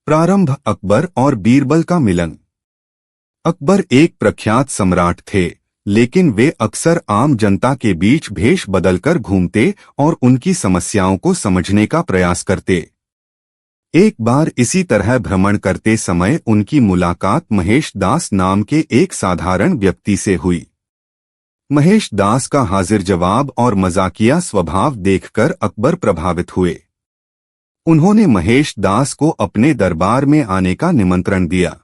प्रारंभ अकबर और बीरबल का मिलन। अकबर एक प्रख्यात सम्राट थे, लेकिन वे अक्सर आम जनता के बीच भेष बदलकर घूमते और उनकी समस्याओं को समझने का प्रयास करते। एक बार इसी तरह भ्रमण करते समय उनकी मुलाकात महेश दास नाम के एक साधारण व्यक्ति से हुई। महेश दास का हाजिर जवाब और मजाकिया स्वभाव देखकर अकबर प्रभावित हुए। उन्होंने महेश दास को अपने दरबार में आने का निमंत्रण दिया।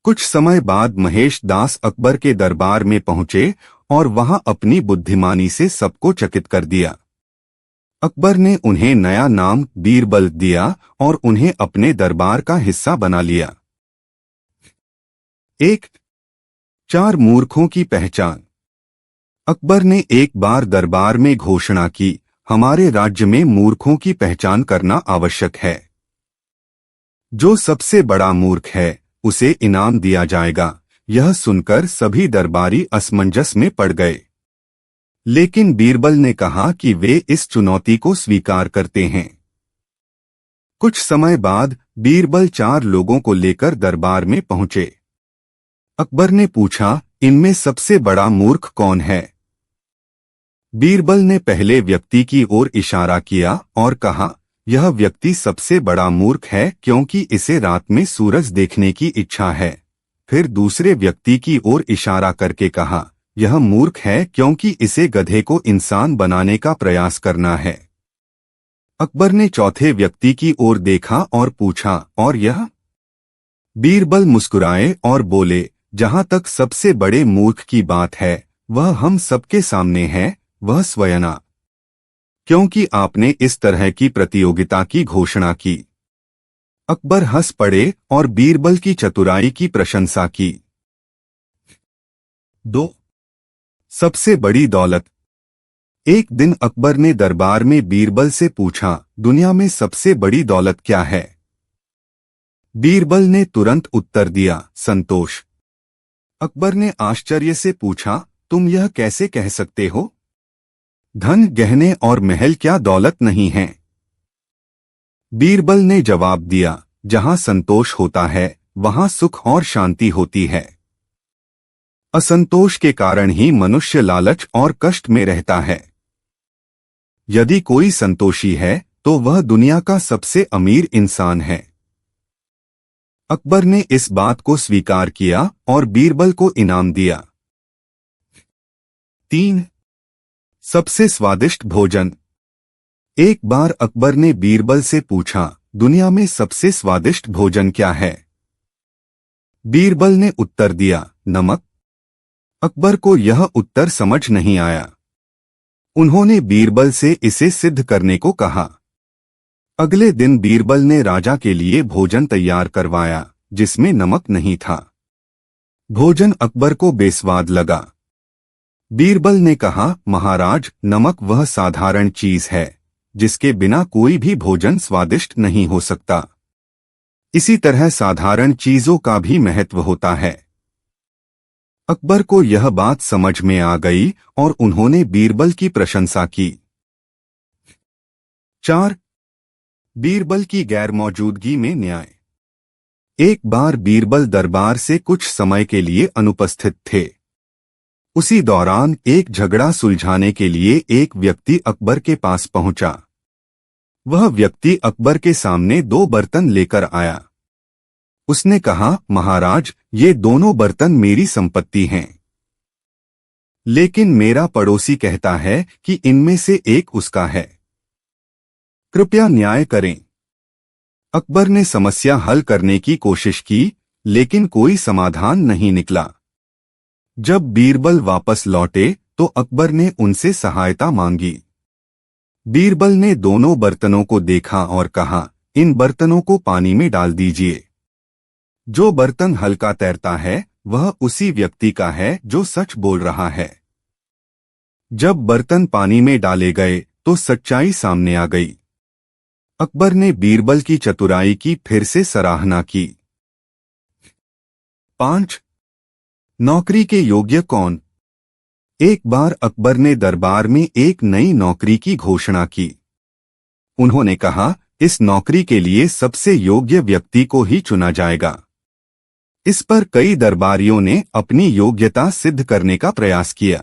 कुछ समय बाद महेश दास अकबर के दरबार में पहुंचे और वहां अपनी बुद्धिमानी से सबको चकित कर दिया। अकबर ने उन्हें नया नाम बीरबल दिया और उन्हें अपने दरबार का हिस्सा बना लिया। 1. 4 मूर्खों की पहचान। अकबर ने एक बार दरबार में घोषणा की, हमारे राज्य में मूर्खों की पहचान करना आवश्यक है। जो सबसे बड़ा मूर्ख है उसे इनाम दिया जाएगा। यह सुनकर सभी दरबारी असमंजस में पड़ गए, लेकिन बीरबल ने कहा कि वे इस चुनौती को स्वीकार करते हैं। कुछ समय बाद बीरबल 4 लोगों को लेकर दरबार में पहुंचे। अकबर ने पूछा, इनमें सबसे बड़ा मूर्ख कौन है? बीरबल ने पहले व्यक्ति की ओर इशारा किया और कहा, यह व्यक्ति सबसे बड़ा मूर्ख है क्योंकि इसे रात में सूरज देखने की इच्छा है। फिर दूसरे व्यक्ति की ओर इशारा करके कहा, यह मूर्ख है क्योंकि इसे गधे को इंसान बनाने का प्रयास करना है। अकबर ने चौथे व्यक्ति की ओर देखा और पूछा, और यह? बीरबल मुस्कुराए और बोले, जहां तक सबसे बड़े मूर्ख की बात है वह हम सबके सामने है, वह स्वयं, क्योंकि आपने इस तरह की प्रतियोगिता की घोषणा की। अकबर हंस पड़े और बीरबल की चतुराई की प्रशंसा की। 2. सबसे बड़ी दौलत। एक दिन अकबर ने दरबार में बीरबल से पूछा, दुनिया में सबसे बड़ी दौलत क्या है? बीरबल ने तुरंत उत्तर दिया, संतोष। अकबर ने आश्चर्य से पूछा, तुम यह कैसे कह सकते हो? धन, गहने और महल क्या दौलत नहीं हैं? बीरबल ने जवाब दिया, जहां संतोष होता है वहां सुख और शांति होती है। असंतोष के कारण ही मनुष्य लालच और कष्ट में रहता है। यदि कोई संतोषी है तो वह दुनिया का सबसे अमीर इंसान है। अकबर ने इस बात को स्वीकार किया और बीरबल को इनाम दिया। 3. सबसे स्वादिष्ट भोजन। एक बार अकबर ने बीरबल से पूछा, दुनिया में सबसे स्वादिष्ट भोजन क्या है? बीरबल ने उत्तर दिया, नमक। अकबर को यह उत्तर समझ नहीं आया। उन्होंने बीरबल से इसे सिद्ध करने को कहा। अगले दिन बीरबल ने राजा के लिए भोजन तैयार करवाया जिसमें नमक नहीं था। भोजन अकबर को बेस्वाद लगा। बीरबल ने कहा, महाराज, नमक वह साधारण चीज है जिसके बिना कोई भी भोजन स्वादिष्ट नहीं हो सकता। इसी तरह साधारण चीजों का भी महत्व होता है। अकबर को यह बात समझ में आ गई और उन्होंने बीरबल की प्रशंसा की। 4. बीरबल की गैरमौजूदगी में न्याय। एक बार बीरबल दरबार से कुछ समय के लिए अनुपस्थित थे। उसी दौरान एक झगड़ा सुलझाने के लिए एक व्यक्ति अकबर के पास पहुंचा। वह व्यक्ति अकबर के सामने 2 बर्तन लेकर आया। उसने कहा, महाराज, ये दोनों बर्तन मेरी संपत्ति हैं, लेकिन मेरा पड़ोसी कहता है कि इनमें से एक उसका है। कृपया न्याय करें। अकबर ने समस्या हल करने की कोशिश की, लेकिन कोई समाधान नहीं निकला। जब बीरबल वापस लौटे तो अकबर ने उनसे सहायता मांगी। बीरबल ने दोनों बर्तनों को देखा और कहा, इन बर्तनों को पानी में डाल दीजिए। जो बर्तन हल्का तैरता है वह उसी व्यक्ति का है जो सच बोल रहा है। जब बर्तन पानी में डाले गए तो सच्चाई सामने आ गई। अकबर ने बीरबल की चतुराई की फिर से सराहना की। 5. नौकरी के योग्य कौन। एक बार अकबर ने दरबार में एक नई नौकरी की घोषणा की। उन्होंने कहा, इस नौकरी के लिए सबसे योग्य व्यक्ति को ही चुना जाएगा। इस पर कई दरबारियों ने अपनी योग्यता सिद्ध करने का प्रयास किया।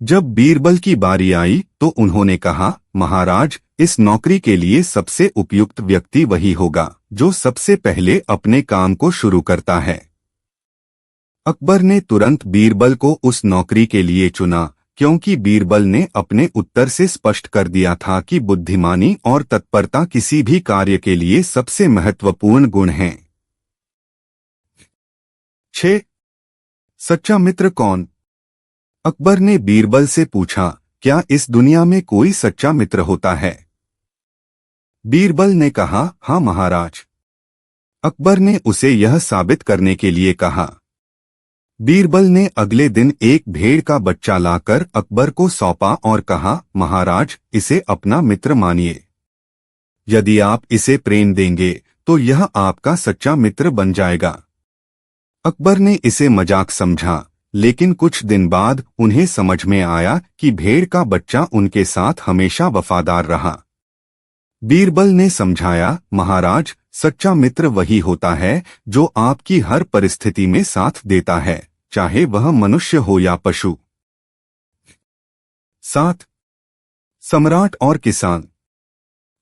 जब बीरबल की बारी आई तो उन्होंने कहा, महाराज, इस नौकरी के लिए सबसे उपयुक्त व्यक्ति वही होगा जो सबसे पहले अपने काम को शुरू करता है। अकबर ने तुरंत बीरबल को उस नौकरी के लिए चुना, क्योंकि बीरबल ने अपने उत्तर से स्पष्ट कर दिया था कि बुद्धिमानी और तत्परता किसी भी कार्य के लिए सबसे महत्वपूर्ण गुण हैं। 6. सच्चा मित्र कौन? अकबर ने बीरबल से पूछा, क्या इस दुनिया में कोई सच्चा मित्र होता है? बीरबल ने कहा, हाँ महाराज। अकबर ने उसे यह साबित करने के लिए कहा। बीरबल ने अगले दिन एक भेड़ का बच्चा लाकर अकबर को सौंपा और कहा, महाराज, इसे अपना मित्र मानिए। यदि आप इसे प्रेम देंगे तो यह आपका सच्चा मित्र बन जाएगा। अकबर ने इसे मजाक समझा, लेकिन कुछ दिन बाद उन्हें समझ में आया कि भेड़ का बच्चा उनके साथ हमेशा वफादार रहा। बीरबल ने समझाया, महाराज, सच्चा मित्र वही होता है जो आपकी हर परिस्थिति में साथ देता है, चाहे वह मनुष्य हो या पशु। 7. सम्राट और किसान।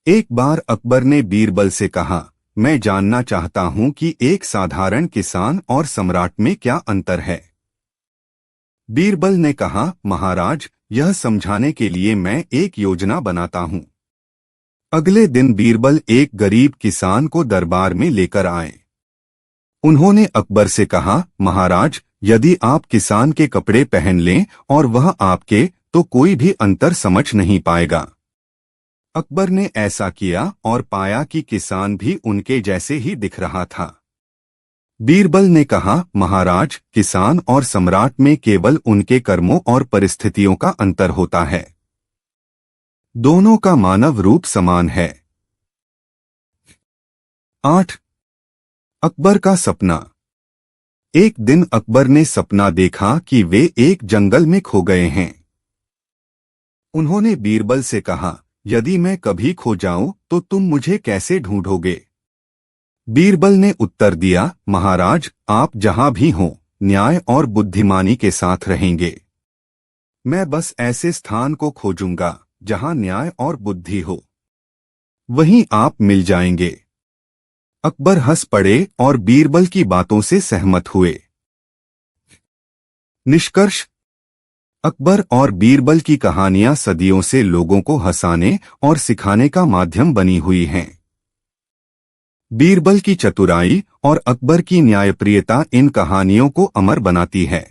एक बार अकबर ने बीरबल से कहा, मैं जानना चाहता हूं कि एक साधारण किसान और सम्राट में क्या अंतर है। बीरबल ने कहा, महाराज, यह समझाने के लिए मैं एक योजना बनाता हूं। अगले दिन बीरबल एक गरीब किसान को दरबार में लेकर आए। उन्होंने अकबर से कहा, महाराज, यदि आप किसान के कपड़े पहन लें और वह आपके, तो कोई भी अंतर समझ नहीं पाएगा। अकबर ने ऐसा किया और पाया कि किसान भी उनके जैसे ही दिख रहा था। बीरबल ने कहा, महाराज, किसान और सम्राट में केवल उनके कर्मों और परिस्थितियों का अंतर होता है। दोनों का मानव रूप समान है। 8. अकबर का सपना। एक दिन अकबर ने सपना देखा कि वे एक जंगल में खो गए हैं। उन्होंने बीरबल से कहा, यदि मैं कभी खो जाऊं तो तुम मुझे कैसे ढूंढोगे? बीरबल ने उत्तर दिया, महाराज, आप जहां भी हों, न्याय और बुद्धिमानी के साथ रहेंगे। मैं बस ऐसे स्थान को खोजूंगा जहां न्याय और बुद्धि हो, वहीं आप मिल जाएंगे। अकबर हंस पड़े और बीरबल की बातों से सहमत हुए। निष्कर्ष। अकबर और बीरबल की कहानियां सदियों से लोगों को हंसाने और सिखाने का माध्यम बनी हुई हैं। बीरबल की चतुराई और अकबर की न्यायप्रियता इन कहानियों को अमर बनाती है।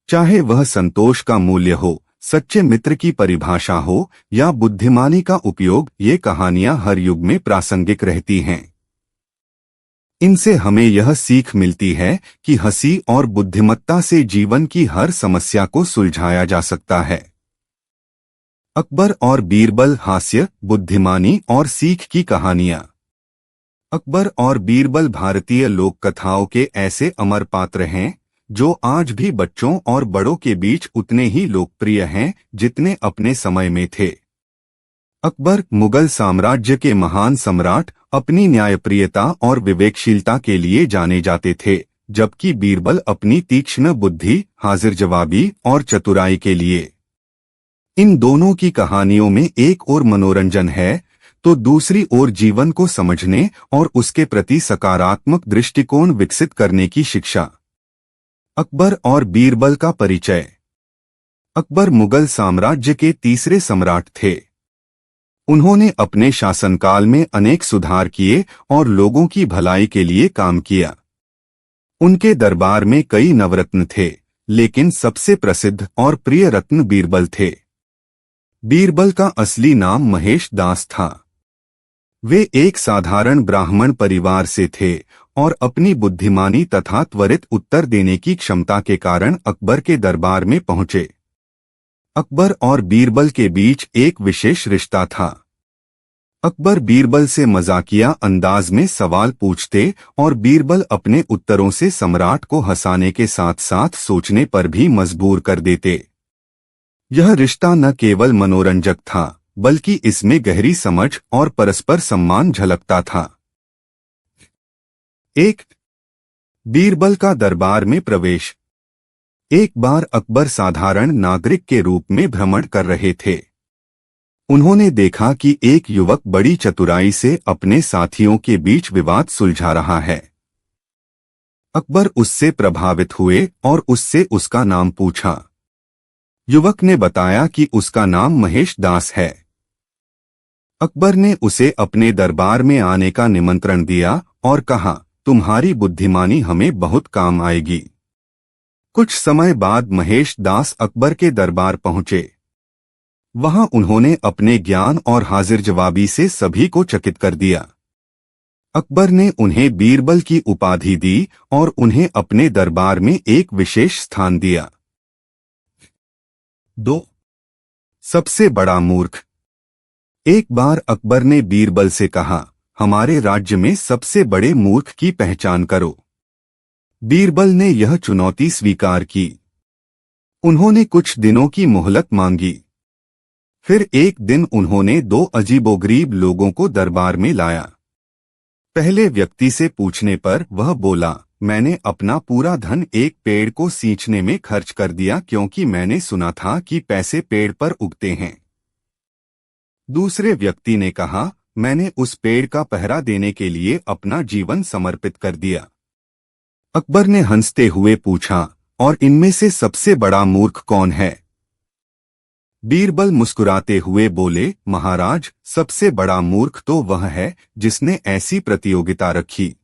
चाहे वह संतोष का मूल्य हो, सच्चे मित्र की परिभाषा हो या बुद्धिमानी का उपयोग, ये कहानियां हर युग में प्रासंगिक रहती हैं। इनसे हमें यह सीख मिलती है कि हंसी और बुद्धिमत्ता से जीवन की हर समस्या को सुलझाया जा सकता है। अकबर और बीरबल, हास्य, बुद्धिमानी और सीख की कहानियां। अकबर और बीरबल भारतीय लोक कथाओं के ऐसे अमर पात्र हैं जो आज भी बच्चों और बड़ों के बीच उतने ही लोकप्रिय हैं जितने अपने समय में थे। अकबर मुगल साम्राज्य के महान सम्राट अपनी न्यायप्रियता और विवेकशीलता के लिए जाने जाते थे, जबकि बीरबल अपनी तीक्ष्ण बुद्धि, हाजिर जवाबी और चतुराई के लिए। इन दोनों की कहानियों में एक ओर मनोरंजन है तो दूसरी ओर जीवन को समझने और उसके प्रति सकारात्मक दृष्टिकोण विकसित करने की शिक्षा। अकबर और बीरबल का परिचय। अकबर मुगल साम्राज्य के तीसरे सम्राट थे। उन्होंने अपने शासनकाल में अनेक सुधार किए और लोगों की भलाई के लिए काम किया। उनके दरबार में कई नवरत्न थे, लेकिन सबसे प्रसिद्ध और प्रिय रत्न बीरबल थे। बीरबल का असली नाम महेश दास था। वे एक साधारण ब्राह्मण परिवार से थे और अपनी बुद्धिमानी तथा त्वरित उत्तर देने की क्षमता के कारण अकबर के दरबार में पहुंचे। अकबर और बीरबल के बीच एक विशेष रिश्ता था। अकबर बीरबल से मजाकिया अंदाज में सवाल पूछते और बीरबल अपने उत्तरों से सम्राट को हंसाने के साथ साथ सोचने पर भी मजबूर कर देते। यह रिश्ता न केवल मनोरंजक था, बल्कि इसमें गहरी समझ और परस्पर सम्मान झलकता था। एक बीरबल का दरबार में प्रवेश। एक बार अकबर साधारण नागरिक के रूप में भ्रमण कर रहे थे। उन्होंने देखा कि एक युवक बड़ी चतुराई से अपने साथियों के बीच विवाद सुलझा रहा है। अकबर उससे प्रभावित हुए और उससे उसका नाम पूछा। युवक ने बताया कि उसका नाम महेश दास है। अकबर ने उसे अपने दरबार में आने का निमंत्रण दिया और कहा, तुम्हारी बुद्धिमानी हमें बहुत काम आएगी। कुछ समय बाद महेश दास अकबर के दरबार पहुंचे। वहां उन्होंने अपने ज्ञान और हाजिर जवाबी से सभी को चकित कर दिया। अकबर ने उन्हें बीरबल की उपाधि दी और उन्हें अपने दरबार में एक विशेष स्थान दिया। 2. सबसे बड़ा मूर्ख। एक बार अकबर ने बीरबल से कहा, हमारे राज्य में सबसे बड़े मूर्ख की पहचान करो। बीरबल ने यह चुनौती स्वीकार की। उन्होंने कुछ दिनों की मोहलत मांगी। फिर एक दिन उन्होंने 2 अजीबोगरीब लोगों को दरबार में लाया। पहले व्यक्ति से पूछने पर वह बोला, मैंने अपना पूरा धन एक पेड़ को सींचने में खर्च कर दिया क्योंकि मैंने सुना था कि पैसे पेड़ पर उगते हैं। दूसरे व्यक्ति ने कहा, मैंने उस पेड़ का पहरा देने के लिए अपना जीवन समर्पित कर दिया। अकबर ने हंसते हुए पूछा, और इनमें से सबसे बड़ा मूर्ख कौन है? बीरबल मुस्कुराते हुए बोले, महाराज, सबसे बड़ा मूर्ख तो वह है जिसने ऐसी प्रतियोगिता रखी।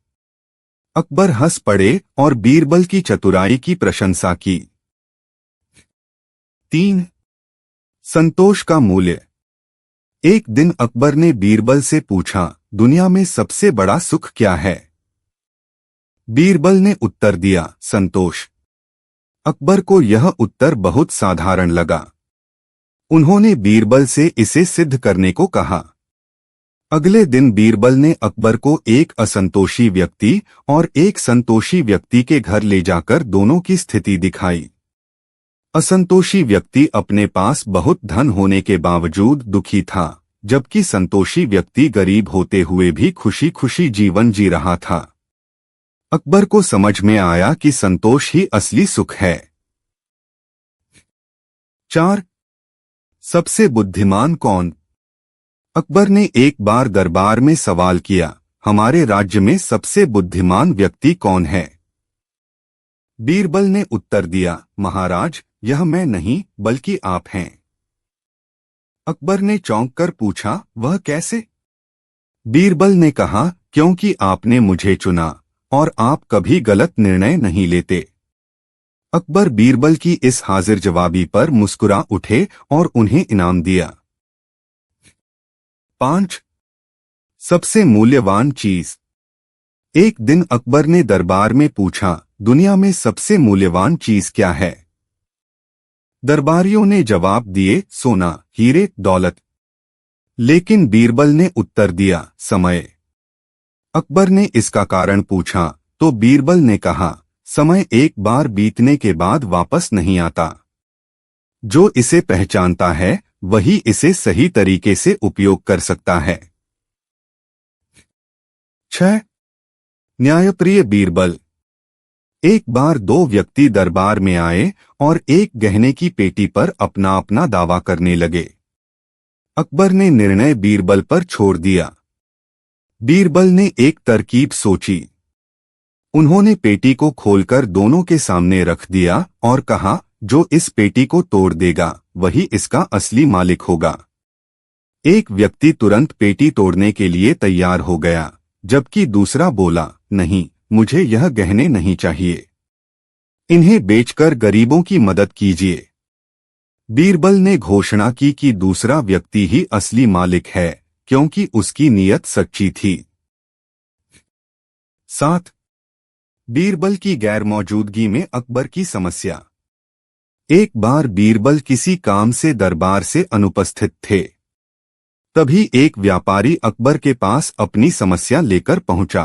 अकबर हंस पड़े और बीरबल की चतुराई की प्रशंसा की। 3. संतोष का मूल्य। एक दिन अकबर ने बीरबल से पूछा, दुनिया में सबसे बड़ा सुख क्या है? बीरबल ने उत्तर दिया, संतोष। अकबर को यह उत्तर बहुत साधारण लगा। उन्होंने बीरबल से इसे सिद्ध करने को कहा। अगले दिन बीरबल ने अकबर को एक असंतोषी व्यक्ति और एक संतोषी व्यक्ति के घर ले जाकर दोनों की स्थिति दिखाई। असंतोषी व्यक्ति अपने पास बहुत धन होने के बावजूद दुखी था, जबकि संतोषी व्यक्ति गरीब होते हुए भी खुशी खुशी जीवन जी रहा था। अकबर को समझ में आया कि संतोष ही असली सुख है। 4. सबसे बुद्धिमान कौन? अकबर ने एक बार दरबार में सवाल किया, हमारे राज्य में सबसे बुद्धिमान व्यक्ति कौन है? बीरबल ने उत्तर दिया, महाराज, यह मैं नहीं बल्कि आप हैं। अकबर ने चौंक कर पूछा, वह कैसे? बीरबल ने कहा, क्योंकि आपने मुझे चुना और आप कभी गलत निर्णय नहीं लेते। अकबर बीरबल की इस हाजिर जवाबी पर मुस्कुरा उठे और उन्हें इनाम दिया। 5. सबसे मूल्यवान चीज। एक दिन अकबर ने दरबार में पूछा, दुनिया में सबसे मूल्यवान चीज क्या है? दरबारियों ने जवाब दिए, सोना, हीरे, दौलत। लेकिन बीरबल ने उत्तर दिया, समय। अकबर ने इसका कारण पूछा तो बीरबल ने कहा, समय एक बार बीतने के बाद वापस नहीं आता। जो इसे पहचानता है वही इसे सही तरीके से उपयोग कर सकता है। 6. न्यायप्रिय बीरबल। एक बार 2 व्यक्ति दरबार में आए और एक गहने की पेटी पर अपना अपना दावा करने लगे। अकबर ने निर्णय बीरबल पर छोड़ दिया। बीरबल ने एक तरकीब सोची। उन्होंने पेटी को खोलकर दोनों के सामने रख दिया और कहा, जो इस पेटी को तोड़ देगा वही इसका असली मालिक होगा। एक व्यक्ति तुरंत पेटी तोड़ने के लिए तैयार हो गया, जबकि दूसरा बोला, नहीं, मुझे यह गहने नहीं चाहिए। इन्हें बेचकर गरीबों की मदद कीजिए। बीरबल ने घोषणा की कि दूसरा व्यक्ति ही असली मालिक है, क्योंकि उसकी नीयत सच्ची थी। 7. बीरबल की गैरमौजूदगी में अकबर की समस्या। एक बार बीरबल किसी काम से दरबार से अनुपस्थित थे। तभी एक व्यापारी अकबर के पास अपनी समस्या लेकर पहुंचा।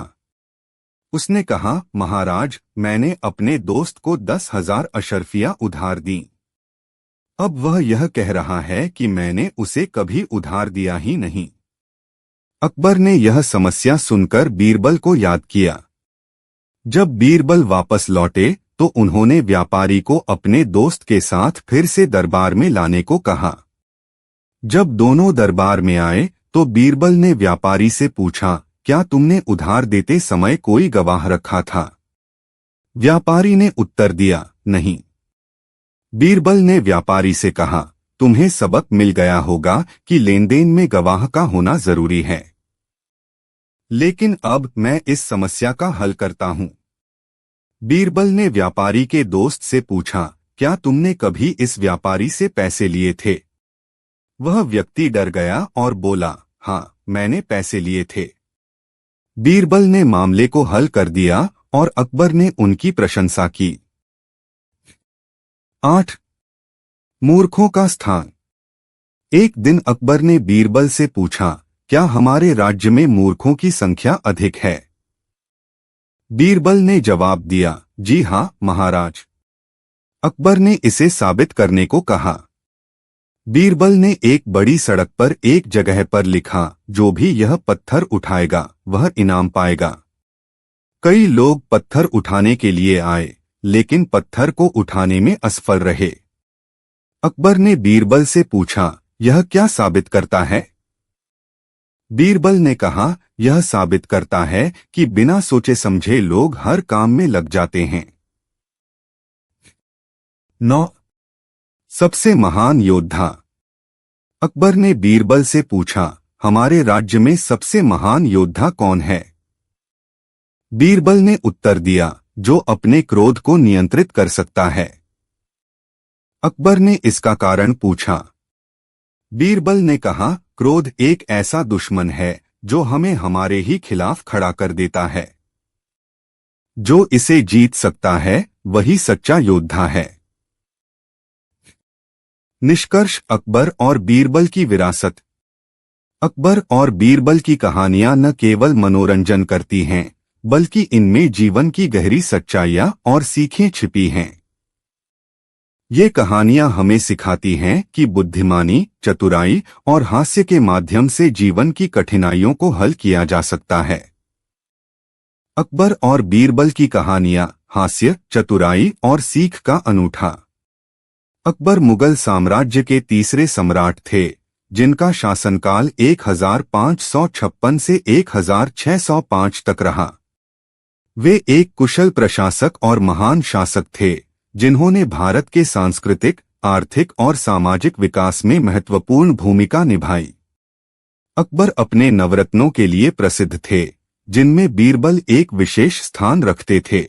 उसने कहा, महाराज, मैंने अपने दोस्त को 10,000 अशर्फियां उधार दी। अब वह यह कह रहा है कि मैंने उसे कभी उधार दिया ही नहीं। अकबर ने यह समस्या सुनकर बीरबल को याद किया। जब बीरबल वापस लौटे तो उन्होंने व्यापारी को अपने दोस्त के साथ फिर से दरबार में लाने को कहा। जब दोनों दरबार में आए तो बीरबल ने व्यापारी से पूछा, क्या तुमने उधार देते समय कोई गवाह रखा था? व्यापारी ने उत्तर दिया, नहीं। बीरबल ने व्यापारी से कहा, तुम्हें सबक मिल गया होगा कि लेनदेन में गवाह का होना जरूरी है। लेकिन अब मैं इस समस्या का हल करता हूं। बीरबल ने व्यापारी के दोस्त से पूछा, क्या तुमने कभी इस व्यापारी से पैसे लिए थे? वह व्यक्ति डर गया और बोला, हाँ, मैंने पैसे लिए थे। बीरबल ने मामले को हल कर दिया और अकबर ने उनकी प्रशंसा की। 8. मूर्खों का स्थान। एक दिन अकबर ने बीरबल से पूछा, क्या हमारे राज्य में मूर्खों की संख्या अधिक है? बीरबल ने जवाब दिया, जी हाँ महाराज। अकबर ने इसे साबित करने को कहा। बीरबल ने एक बड़ी सड़क पर एक जगह पर लिखा, जो भी यह पत्थर उठाएगा वह इनाम पाएगा। कई लोग पत्थर उठाने के लिए आए, लेकिन पत्थर को उठाने में असफल रहे। अकबर ने बीरबल से पूछा, यह क्या साबित करता है? बीरबल ने कहा, यह साबित करता है कि बिना सोचे समझे लोग हर काम में लग जाते हैं। 9. सबसे महान योद्धा। अकबर ने बीरबल से पूछा, हमारे राज्य में सबसे महान योद्धा कौन है? बीरबल ने उत्तर दिया, जो अपने क्रोध को नियंत्रित कर सकता है। अकबर ने इसका कारण पूछा। बीरबल ने कहा, क्रोध एक ऐसा दुश्मन है जो हमें हमारे ही खिलाफ खड़ा कर देता है। जो इसे जीत सकता है वही सच्चा योद्धा है। निष्कर्ष, अकबर और बीरबल की विरासत। अकबर और बीरबल की कहानियां न केवल मनोरंजन करती हैं, बल्कि इनमें जीवन की गहरी सच्चाइयां और सीखें छिपी हैं। ये कहानियां हमें सिखाती हैं कि बुद्धिमानी, चतुराई और हास्य के माध्यम से जीवन की कठिनाइयों को हल किया जा सकता है। अकबर और बीरबल की कहानियां हास्य, चतुराई और सीख का अनूठा। अकबर मुगल साम्राज्य के तीसरे सम्राट थे, जिनका शासनकाल 1556 से 1605 तक रहा। वे एक कुशल प्रशासक और महान शासक थे, जिन्होंने भारत के सांस्कृतिक, आर्थिक और सामाजिक विकास में महत्वपूर्ण भूमिका निभाई। अकबर अपने नवरत्नों के लिए प्रसिद्ध थे, जिनमें बीरबल एक विशेष स्थान रखते थे।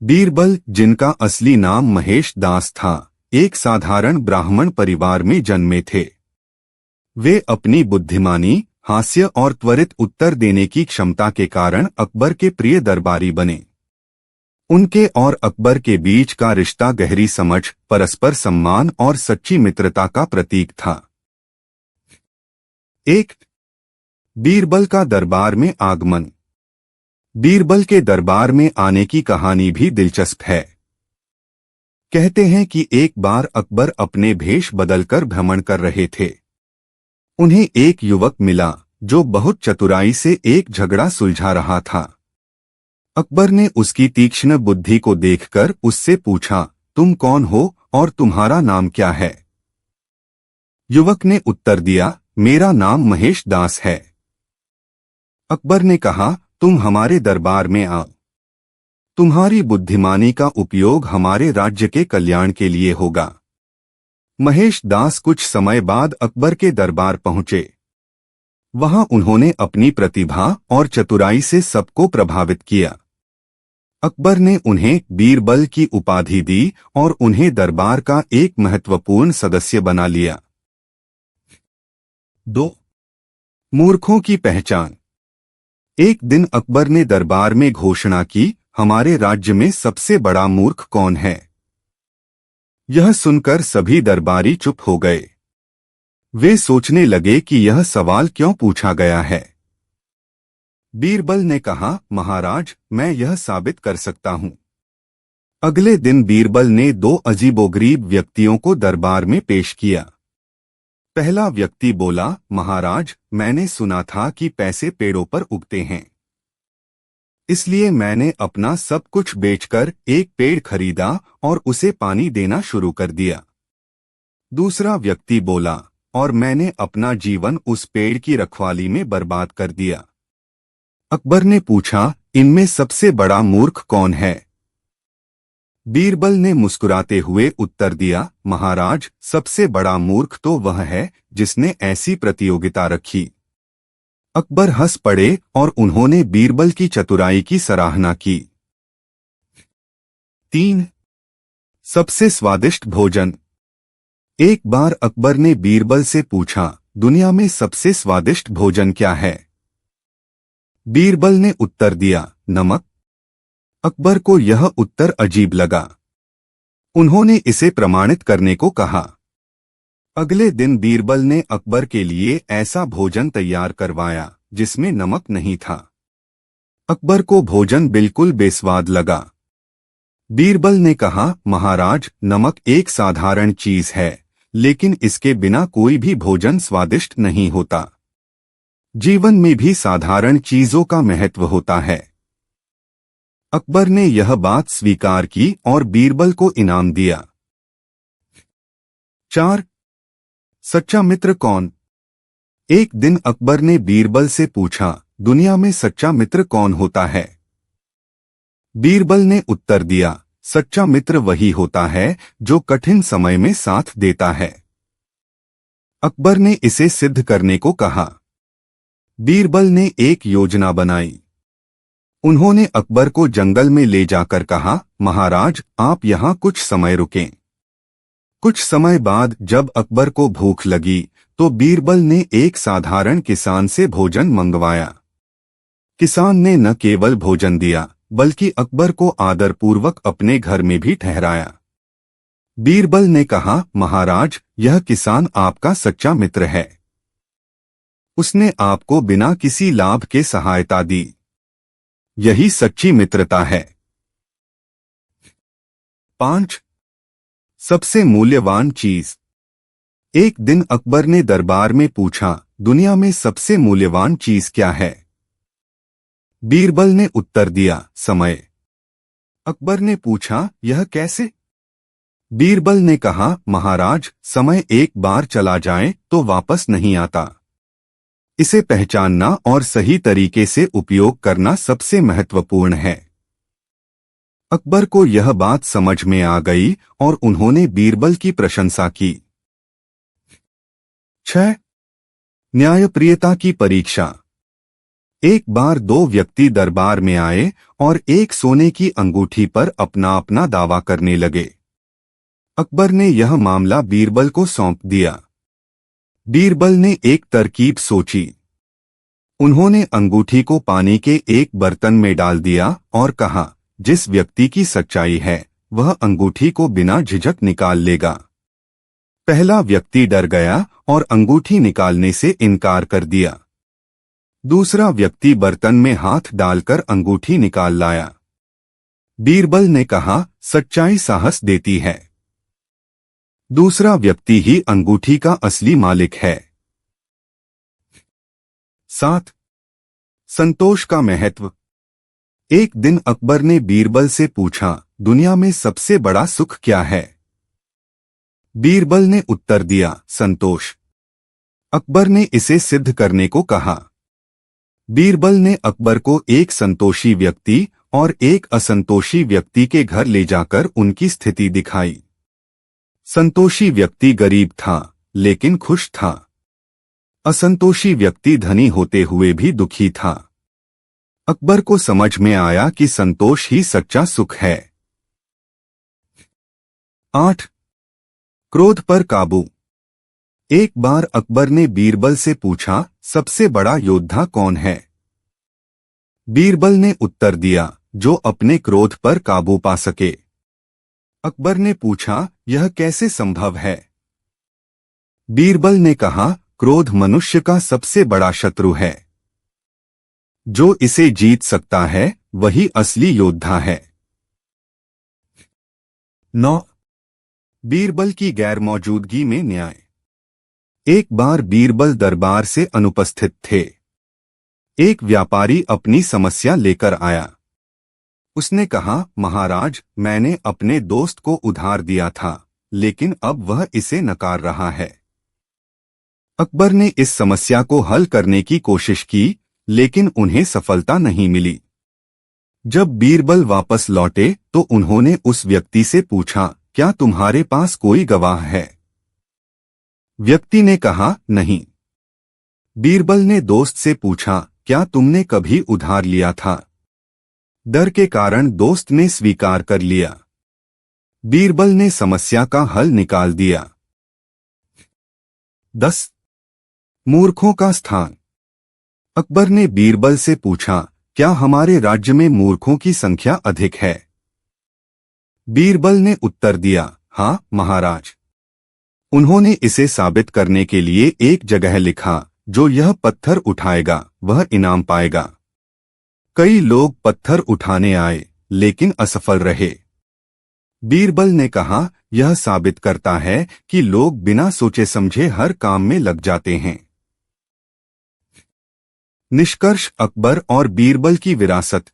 बीरबल, जिनका असली नाम महेश दास था, एक साधारण ब्राह्मण परिवार में जन्मे थे। वे अपनी बुद्धिमानी, हास्य और त्वरित उत्तर देने की क्षमता के कारण अकबर के प्रिय दरबारी बने। उनके और अकबर के बीच का रिश्ता गहरी समझ, परस्पर सम्मान और सच्ची मित्रता का प्रतीक था। 1. बीरबल का दरबार में आगमन। बीरबल के दरबार में आने की कहानी भी दिलचस्प है। कहते हैं कि एक बार अकबर अपने भेष बदलकर भ्रमण कर रहे थे। उन्हें एक युवक मिला जो बहुत चतुराई से एक झगड़ा सुलझा रहा था। अकबर ने उसकी तीक्ष्ण बुद्धि को देखकर उससे पूछा, तुम कौन हो और तुम्हारा नाम क्या है? युवक ने उत्तर दिया, मेरा नाम महेश दास है। अकबर ने कहा, तुम हमारे दरबार में आओ। तुम्हारी बुद्धिमानी का उपयोग हमारे राज्य के कल्याण के लिए होगा। महेश दास कुछ समय बाद अकबर के दरबार पहुंचे। वहां उन्होंने अपनी प्रतिभा और चतुराई से सबको प्रभावित किया। अकबर ने उन्हें बीरबल की उपाधि दी और उन्हें दरबार का एक महत्वपूर्ण सदस्य बना लिया। 2. मूर्खों की पहचान। एक दिन अकबर ने दरबार में घोषणा की, हमारे राज्य में सबसे बड़ा मूर्ख कौन है? यह सुनकर सभी दरबारी चुप हो गए। वे सोचने लगे कि यह सवाल क्यों पूछा गया है। बीरबल ने कहा, महाराज, मैं यह साबित कर सकता हूं। अगले दिन बीरबल ने दो अजीबोगरीब व्यक्तियों को दरबार में पेश किया। पहला व्यक्ति बोला, महाराज, मैंने सुना था कि पैसे पेड़ों पर उगते हैं, इसलिए मैंने अपना सब कुछ बेचकर एक पेड़ खरीदा और उसे पानी देना शुरू कर दिया। दूसरा व्यक्ति बोला, और मैंने अपना जीवन उस पेड़ की रखवाली में बर्बाद कर दिया। अकबर ने पूछा, इनमें सबसे बड़ा मूर्ख कौन है? बीरबल ने मुस्कुराते हुए उत्तर दिया, महाराज, सबसे बड़ा मूर्ख तो वह है जिसने ऐसी प्रतियोगिता रखी। अकबर हंस पड़े और उन्होंने बीरबल की चतुराई की सराहना की। 3. सबसे स्वादिष्ट भोजन। एक बार अकबर ने बीरबल से पूछा, दुनिया में सबसे स्वादिष्ट भोजन क्या है? बीरबल ने उत्तर दिया, नमक। अकबर को यह उत्तर अजीब लगा। उन्होंने इसे प्रमाणित करने को कहा। अगले दिन बीरबल ने अकबर के लिए ऐसा भोजन तैयार करवाया जिसमें नमक नहीं था। अकबर को भोजन बिल्कुल बेस्वाद लगा। बीरबल ने कहा, महाराज, नमक एक साधारण चीज है, लेकिन इसके बिना कोई भी भोजन स्वादिष्ट नहीं होता। जीवन में भी साधारण चीजों का महत्व होता है। अकबर ने यह बात स्वीकार की और बीरबल को इनाम दिया। 4. सच्चा मित्र कौन? एक दिन अकबर ने बीरबल से पूछा, दुनिया में सच्चा मित्र कौन होता है? बीरबल ने उत्तर दिया, सच्चा मित्र वही होता है जो कठिन समय में साथ देता है। अकबर ने इसे सिद्ध करने को कहा। बीरबल ने एक योजना बनाई। उन्होंने अकबर को जंगल में ले जाकर कहा, महाराज, आप यहाँ कुछ समय रुकें। कुछ समय बाद जब अकबर को भूख लगी तो बीरबल ने एक साधारण किसान से भोजन मंगवाया। किसान ने न केवल भोजन दिया बल्कि अकबर को आदरपूर्वक अपने घर में भी ठहराया। बीरबल ने कहा, महाराज, यह किसान आपका सच्चा मित्र है। उसने आपको बिना किसी लाभ के सहायता दी। यही सच्ची मित्रता है। 5. सबसे मूल्यवान चीज। एक दिन अकबर ने दरबार में पूछा, दुनिया में सबसे मूल्यवान चीज क्या है? बीरबल ने उत्तर दिया, समय। अकबर ने पूछा, यह कैसे? बीरबल ने कहा, महाराज, समय एक बार चला जाए तो वापस नहीं आता। इसे पहचानना और सही तरीके से उपयोग करना सबसे महत्वपूर्ण है। अकबर को यह बात समझ में आ गई और उन्होंने बीरबल की प्रशंसा की। 6. न्यायप्रियता की परीक्षा। एक बार दो व्यक्ति दरबार में आए और एक सोने की अंगूठी पर अपना अपना दावा करने लगे। अकबर ने यह मामला बीरबल को सौंप दिया। बीरबल ने एक तरकीब सोची। उन्होंने अंगूठी को पानी के एक बर्तन में डाल दिया और कहा, जिस व्यक्ति की सच्चाई है वह अंगूठी को बिना झिझक निकाल लेगा। पहला व्यक्ति डर गया और अंगूठी निकालने से इनकार कर दिया। दूसरा व्यक्ति बर्तन में हाथ डालकर अंगूठी निकाल लाया। बीरबल ने कहा, सच्चाई साहस देती है। दूसरा व्यक्ति ही अंगूठी का असली मालिक है। 7. संतोष का महत्व। एक दिन अकबर ने बीरबल से पूछा, दुनिया में सबसे बड़ा सुख क्या है? बीरबल ने उत्तर दिया, संतोष। अकबर ने इसे सिद्ध करने को कहा। बीरबल ने अकबर को एक संतोषी व्यक्ति और एक असंतोषी व्यक्ति के घर ले जाकर उनकी स्थिति दिखाई। संतोषी व्यक्ति गरीब था लेकिन खुश था। असंतोषी व्यक्ति धनी होते हुए भी दुखी था। अकबर को समझ में आया कि संतोष ही सच्चा सुख है। 8. क्रोध पर काबू। एक बार अकबर ने बीरबल से पूछा, सबसे बड़ा योद्धा कौन है? बीरबल ने उत्तर दिया, जो अपने क्रोध पर काबू पा सके। अकबर ने पूछा, यह कैसे संभव है? बीरबल ने कहा, क्रोध मनुष्य का सबसे बड़ा शत्रु है। जो इसे जीत सकता है वही असली योद्धा है। 9 बीरबल की गैरमौजूदगी में न्याय। एक बार बीरबल दरबार से अनुपस्थित थे। एक व्यापारी अपनी समस्या लेकर आया। उसने कहा, महाराज, मैंने अपने दोस्त को उधार दिया था, लेकिन अब वह इसे नकार रहा है। अकबर ने इस समस्या को हल करने की कोशिश की, लेकिन उन्हें सफलता नहीं मिली। जब बीरबल वापस लौटे तो उन्होंने उस व्यक्ति से पूछा, क्या तुम्हारे पास कोई गवाह है? व्यक्ति ने कहा, नहीं। बीरबल ने दोस्त से पूछा, क्या तुमने कभी उधार लिया था? डर के कारण दोस्त ने स्वीकार कर लिया। बीरबल ने समस्या का हल निकाल दिया। 10 मूर्खों का स्थान। अकबर ने बीरबल से पूछा, क्या हमारे राज्य में मूर्खों की संख्या अधिक है? बीरबल ने उत्तर दिया, हाँ महाराज। उन्होंने इसे साबित करने के लिए एक जगह लिखा, जो यह पत्थर उठाएगा वह इनाम पाएगा। कई लोग पत्थर उठाने आए, लेकिन असफल रहे। बीरबल ने कहा, यह साबित करता है कि लोग बिना सोचे समझे हर काम में लग जाते हैं। निष्कर्ष, अकबर और बीरबल की विरासत।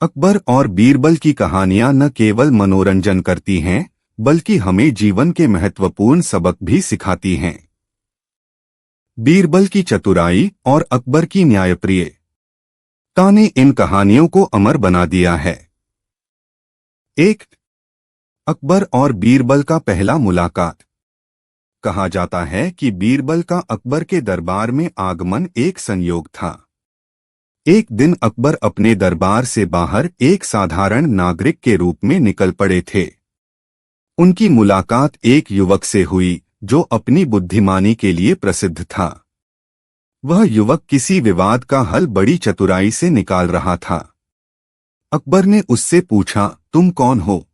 अकबर और बीरबल की कहानियां न केवल मनोरंजन करती हैं, बल्कि हमें जीवन के महत्वपूर्ण सबक भी सिखाती हैं। बीरबल की चतुराई और अकबर की न्यायप्रियता ने इन कहानियों को अमर बना दिया है। 1 अकबर और बीरबल का पहला मुलाकात। कहा जाता है कि बीरबल का अकबर के दरबार में आगमन एक संयोग था। एक दिन अकबर अपने दरबार से बाहर एक साधारण नागरिक के रूप में निकल पड़े थे। उनकी मुलाकात एक युवक से हुई जो अपनी बुद्धिमानी के लिए प्रसिद्ध था। वह युवक किसी विवाद का हल बड़ी चतुराई से निकाल रहा था। अकबर ने उससे पूछा, तुम कौन हो?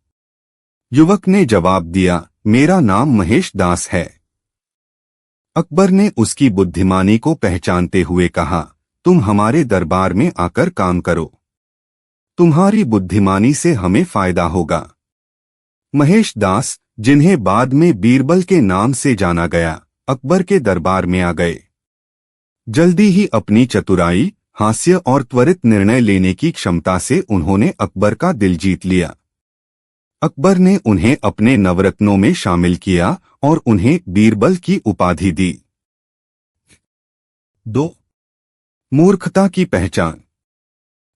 युवक ने जवाब दिया, मेरा नाम महेश दास है। अकबर ने उसकी बुद्धिमानी को पहचानते हुए कहा, तुम हमारे दरबार में आकर काम करो। तुम्हारी बुद्धिमानी से हमें फायदा होगा। महेश दास, जिन्हें बाद में बीरबल के नाम से जाना गया, अकबर के दरबार में आ गए। जल्दी ही अपनी चतुराई, हास्य और त्वरित निर्णय लेने की क्षमता से उन्होंने अकबर का दिल जीत लिया। अकबर ने उन्हें अपने नवरत्नों में शामिल किया और उन्हें बीरबल की उपाधि दी। 2 मूर्खता की पहचान।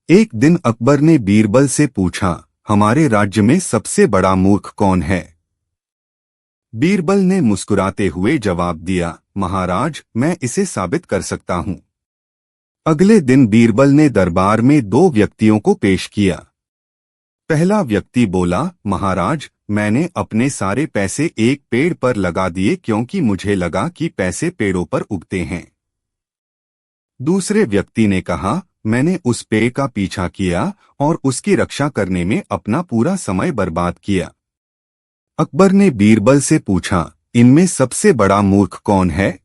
एक दिन अकबर ने बीरबल से पूछा, हमारे राज्य में सबसे बड़ा मूर्ख कौन है? बीरबल ने मुस्कुराते हुए जवाब दिया, महाराज, मैं इसे साबित कर सकता हूं। अगले दिन बीरबल ने दरबार में 2 व्यक्तियों को पेश किया। पहला व्यक्ति बोला, महाराज, मैंने अपने सारे पैसे एक पेड़ पर लगा दिए क्योंकि मुझे लगा कि पैसे पेड़ों पर उगते हैं। दूसरे व्यक्ति ने कहा, मैंने उस पेड़ का पीछा किया और उसकी रक्षा करने में अपना पूरा समय बर्बाद किया। अकबर ने बीरबल से पूछा, इनमें सबसे बड़ा मूर्ख कौन है?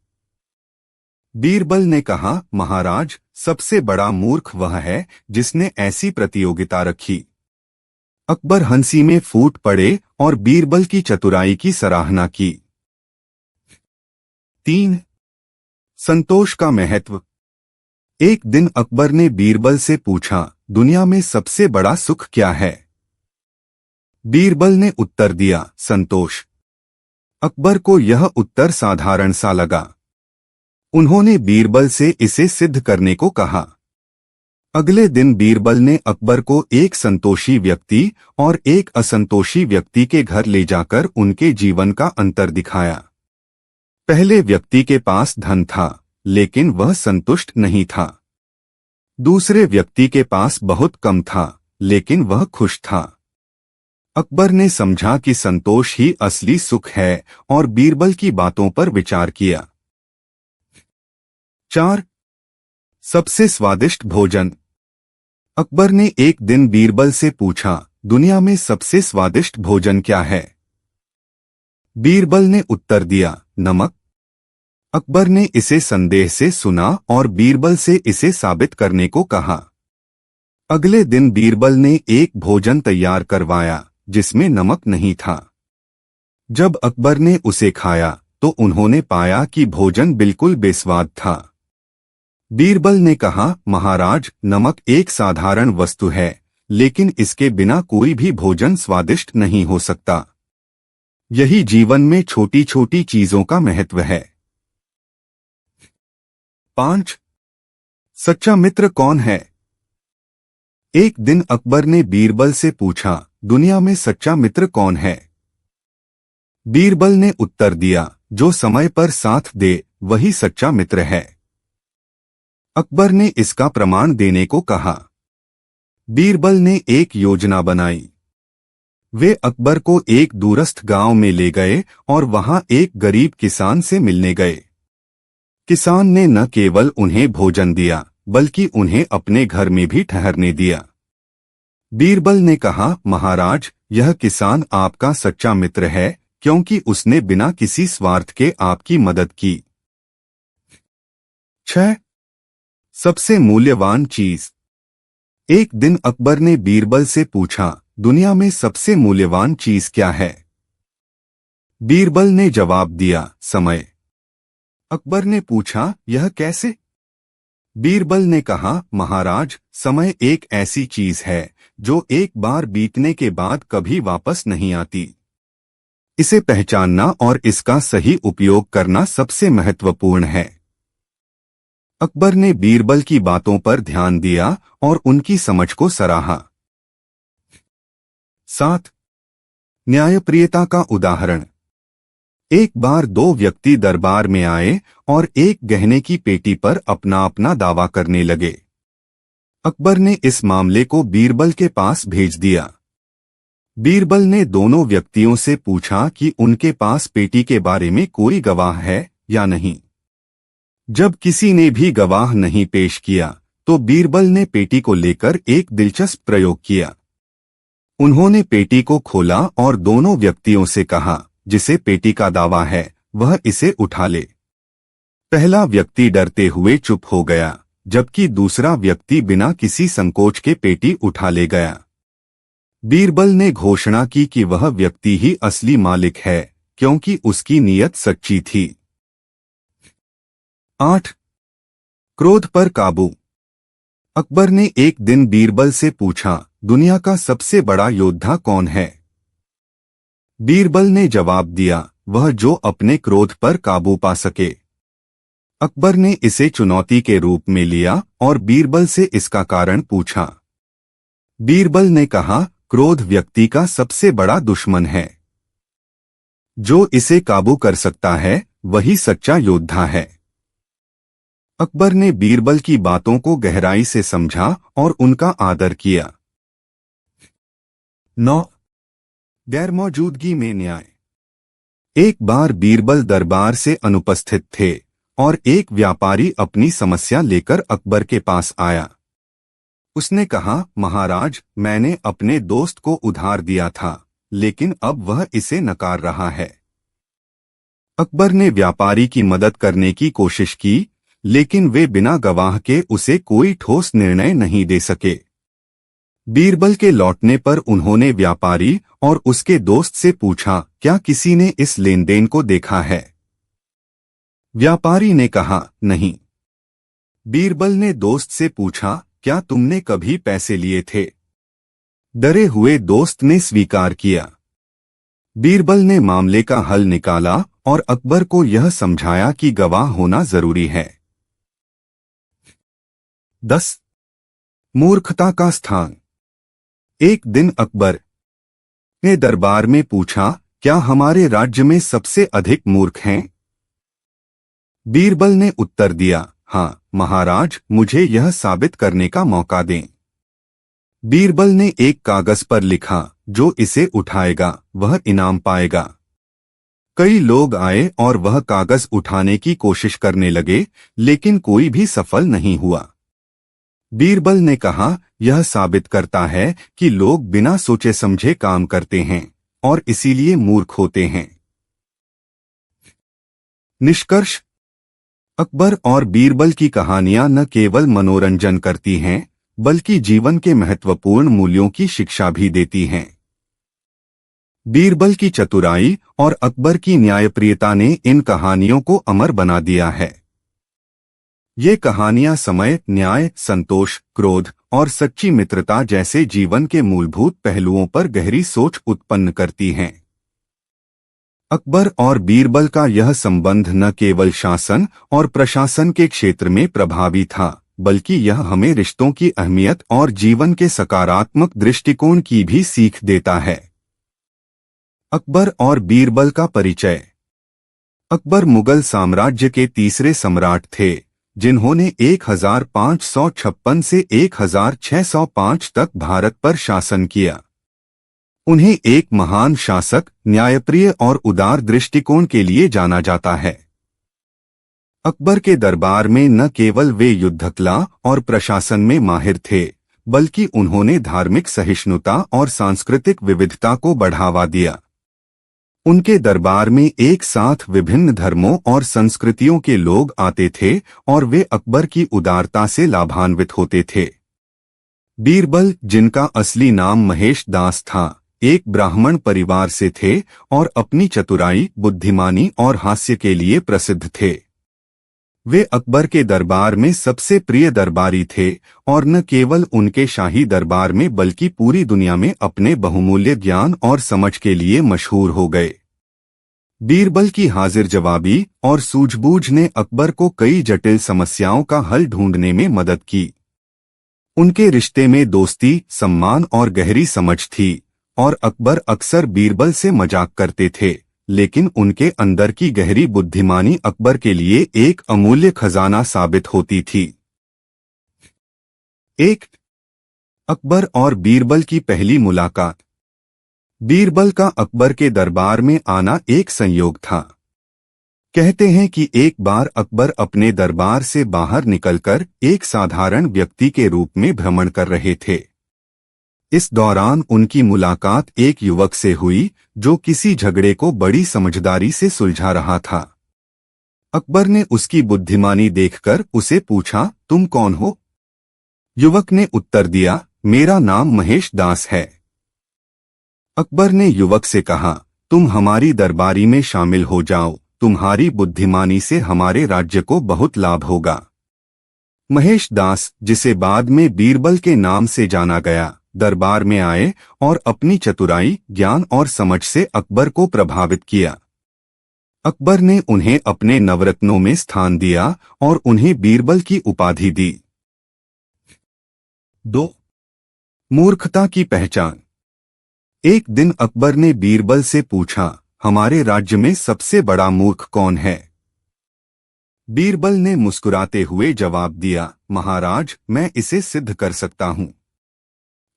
बीरबल ने कहा, महाराज, सबसे बड़ा मूर्ख वह है जिसने ऐसी प्रतियोगिता रखी। अकबर हंसी में फूट पड़े और बीरबल की चतुराई की सराहना की। 3 संतोष का महत्व। एक दिन अकबर ने बीरबल से पूछा, दुनिया में सबसे बड़ा सुख क्या है? बीरबल ने उत्तर दिया, संतोष। अकबर को यह उत्तर साधारण सा लगा। उन्होंने बीरबल से इसे सिद्ध करने को कहा। अगले दिन बीरबल ने अकबर को एक संतोषी व्यक्ति और एक असंतोषी व्यक्ति के घर ले जाकर उनके जीवन का अंतर दिखाया। पहले व्यक्ति के पास धन था, लेकिन वह संतुष्ट नहीं था। दूसरे व्यक्ति के पास बहुत कम था, लेकिन वह खुश था। अकबर ने समझा कि संतोष ही असली सुख है और बीरबल की बातों पर विचार किया। 4 सबसे स्वादिष्ट भोजन। अकबर ने एक दिन बीरबल से पूछा, दुनिया में सबसे स्वादिष्ट भोजन क्या है? बीरबल ने उत्तर दिया, नमक। अकबर ने इसे संदेह से सुना और बीरबल से इसे साबित करने को कहा। अगले दिन बीरबल ने एक भोजन तैयार करवाया जिसमें नमक नहीं था। जब अकबर ने उसे खाया तो उन्होंने पाया कि भोजन बिल्कुल बेस्वाद था। बीरबल ने कहा, महाराज, नमक एक साधारण वस्तु है, लेकिन इसके बिना कोई भी भोजन स्वादिष्ट नहीं हो सकता। यही जीवन में छोटी छोटी चीजों का महत्व है। 5. सच्चा मित्र कौन है? एक दिन अकबर ने बीरबल से पूछा, दुनिया में सच्चा मित्र कौन है? बीरबल ने उत्तर दिया, जो समय पर साथ दे वही सच्चा मित्र है। अकबर ने इसका प्रमाण देने को कहा। बीरबल ने एक योजना बनाई। वे अकबर को एक दूरस्थ गांव में ले गए और वहां एक गरीब किसान से मिलने गए। किसान ने न केवल उन्हें भोजन दिया, बल्कि उन्हें अपने घर में भी ठहरने दिया। बीरबल ने कहा, महाराज, यह किसान आपका सच्चा मित्र है, क्योंकि उसने बिना किसी स्वार्थ के आपकी मदद की। 6. सबसे मूल्यवान चीज। एक दिन अकबर ने बीरबल से पूछा, दुनिया में सबसे मूल्यवान चीज क्या है? बीरबल ने जवाब दिया, समय। अकबर ने पूछा, यह कैसे? बीरबल ने कहा, महाराज, समय एक ऐसी चीज है जो एक बार बीतने के बाद कभी वापस नहीं आती। इसे पहचानना और इसका सही उपयोग करना सबसे महत्वपूर्ण है। अकबर ने बीरबल की बातों पर ध्यान दिया और उनकी समझ को सराहा। 7. न्यायप्रियता का उदाहरण। एक बार दो व्यक्ति दरबार में आए और एक गहने की पेटी पर अपना अपना दावा करने लगे। अकबर ने इस मामले को बीरबल के पास भेज दिया। बीरबल ने दोनों व्यक्तियों से पूछा कि उनके पास पेटी के बारे में कोई गवाह है या नहीं। जब किसी ने भी गवाह नहीं पेश किया तो बीरबल ने पेटी को लेकर एक दिलचस्प प्रयोग किया। उन्होंने पेटी को खोला और दोनों व्यक्तियों से कहा, जिसे पेटी का दावा है वह इसे उठा ले। पहला व्यक्ति डरते हुए चुप हो गया, जबकि दूसरा व्यक्ति बिना किसी संकोच के पेटी उठा ले गया। बीरबल ने घोषणा की कि वह व्यक्ति ही असली मालिक है, क्योंकि उसकी नीयत सच्ची थी। 8. क्रोध पर काबू। अकबर ने एक दिन बीरबल से पूछा, दुनिया का सबसे बड़ा योद्धा कौन है? बीरबल ने जवाब दिया, वह जो अपने क्रोध पर काबू पा सके। अकबर ने इसे चुनौती के रूप में लिया और बीरबल से इसका कारण पूछा। बीरबल ने कहा, क्रोध व्यक्ति का सबसे बड़ा दुश्मन है। जो इसे काबू कर सकता है वही सच्चा योद्धा है। अकबर ने बीरबल की बातों को गहराई से समझा और उनका आदर किया। 9. गैरमौजूदगी में न्याय। एक बार बीरबल दरबार से अनुपस्थित थे और एक व्यापारी अपनी समस्या लेकर अकबर के पास आया। उसने कहा, महाराज, मैंने अपने दोस्त को उधार दिया था, लेकिन अब वह इसे नकार रहा है। अकबर ने व्यापारी की मदद करने की कोशिश की, लेकिन वे बिना गवाह के उसे कोई ठोस निर्णय नहीं दे सके। बीरबल के लौटने पर उन्होंने व्यापारी और उसके दोस्त से पूछा, क्या किसी ने इस लेनदेन को देखा है? व्यापारी ने कहा, नहीं। बीरबल ने दोस्त से पूछा, क्या तुमने कभी पैसे लिए थे? डरे हुए दोस्त ने स्वीकार किया। बीरबल ने मामले का हल निकाला और अकबर को यह समझाया कि गवाह होना जरूरी है। 10. मूर्खता का स्थान। एक दिन अकबर ने दरबार में पूछा, क्या हमारे राज्य में सबसे अधिक मूर्ख हैं? बीरबल ने उत्तर दिया, हाँ महाराज, मुझे यह साबित करने का मौका दें। बीरबल ने एक कागज पर लिखा, जो इसे उठाएगा वह इनाम पाएगा। कई लोग आए और वह कागज उठाने की कोशिश करने लगे, लेकिन कोई भी सफल नहीं हुआ। बीरबल ने कहा, यह साबित करता है कि लोग बिना सोचे समझे काम करते हैं और इसीलिए मूर्ख होते हैं। निष्कर्ष। अकबर और बीरबल की कहानियां न केवल मनोरंजन करती हैं, बल्कि जीवन के महत्वपूर्ण मूल्यों की शिक्षा भी देती हैं। बीरबल की चतुराई और अकबर की न्यायप्रियता ने इन कहानियों को अमर बना दिया है। ये कहानियां समय, न्याय, संतोष, क्रोध और सच्ची मित्रता जैसे जीवन के मूलभूत पहलुओं पर गहरी सोच उत्पन्न करती हैं। अकबर और बीरबल का यह संबंध न केवल शासन और प्रशासन के क्षेत्र में प्रभावी था, बल्कि यह हमें रिश्तों की अहमियत और जीवन के सकारात्मक दृष्टिकोण की भी सीख देता है। अकबर और बीरबल का परिचय। अकबर मुगल साम्राज्य के तीसरे सम्राट थे, जिन्होंने 1556 से 1605 तक भारत पर शासन किया। उन्हें एक महान शासक, न्यायप्रिय और उदार दृष्टिकोण के लिए जाना जाता है। अकबर के दरबार में न केवल वे युद्धकला और प्रशासन में माहिर थे, बल्कि उन्होंने धार्मिक सहिष्णुता और सांस्कृतिक विविधता को बढ़ावा दिया। उनके दरबार में एक साथ विभिन्न धर्मों और संस्कृतियों के लोग आते थे और वे अकबर की उदारता से लाभान्वित होते थे। बीरबल, जिनका असली नाम महेश दास था, एक ब्राह्मण परिवार से थे और अपनी चतुराई, बुद्धिमानी और हास्य के लिए प्रसिद्ध थे। वे अकबर के दरबार में सबसे प्रिय दरबारी थे और न केवल उनके शाही दरबार में बल्कि पूरी दुनिया में अपने बहुमूल्य ज्ञान और समझ के लिए मशहूर हो गए। बीरबल की हाजिर जवाबी और सूझबूझ ने अकबर को कई जटिल समस्याओं का हल ढूंढने में मदद की। उनके रिश्ते में दोस्ती, सम्मान और गहरी समझ थी और अकबर अक्सर बीरबल से मजाक करते थे, लेकिन उनके अंदर की गहरी बुद्धिमानी अकबर के लिए एक अमूल्य खजाना साबित होती थी। 1. अकबर और बीरबल की पहली मुलाकात। बीरबल का अकबर के दरबार में आना एक संयोग था। कहते हैं कि एक बार अकबर अपने दरबार से बाहर निकलकर एक साधारण व्यक्ति के रूप में भ्रमण कर रहे थे। इस दौरान उनकी मुलाकात एक युवक से हुई जो किसी झगड़े को बड़ी समझदारी से सुलझा रहा था। अकबर ने उसकी बुद्धिमानी देखकर उसे पूछा, तुम कौन हो? युवक ने उत्तर दिया, मेरा नाम महेश दास है। अकबर ने युवक से कहा, तुम हमारी दरबारी में शामिल हो जाओ, तुम्हारी बुद्धिमानी से हमारे राज्य को बहुत लाभ होगा। महेश दास, जिसे बाद में बीरबल के नाम से जाना गया, दरबार में आए और अपनी चतुराई, ज्ञान और समझ से अकबर को प्रभावित किया। अकबर ने उन्हें अपने नवरत्नों में स्थान दिया और उन्हें बीरबल की उपाधि दी। 2. मूर्खता की पहचान। एक दिन अकबर ने बीरबल से पूछा, हमारे राज्य में सबसे बड़ा मूर्ख कौन है? बीरबल ने मुस्कुराते हुए जवाब दिया, महाराज, मैं इसे सिद्ध कर सकता हूं।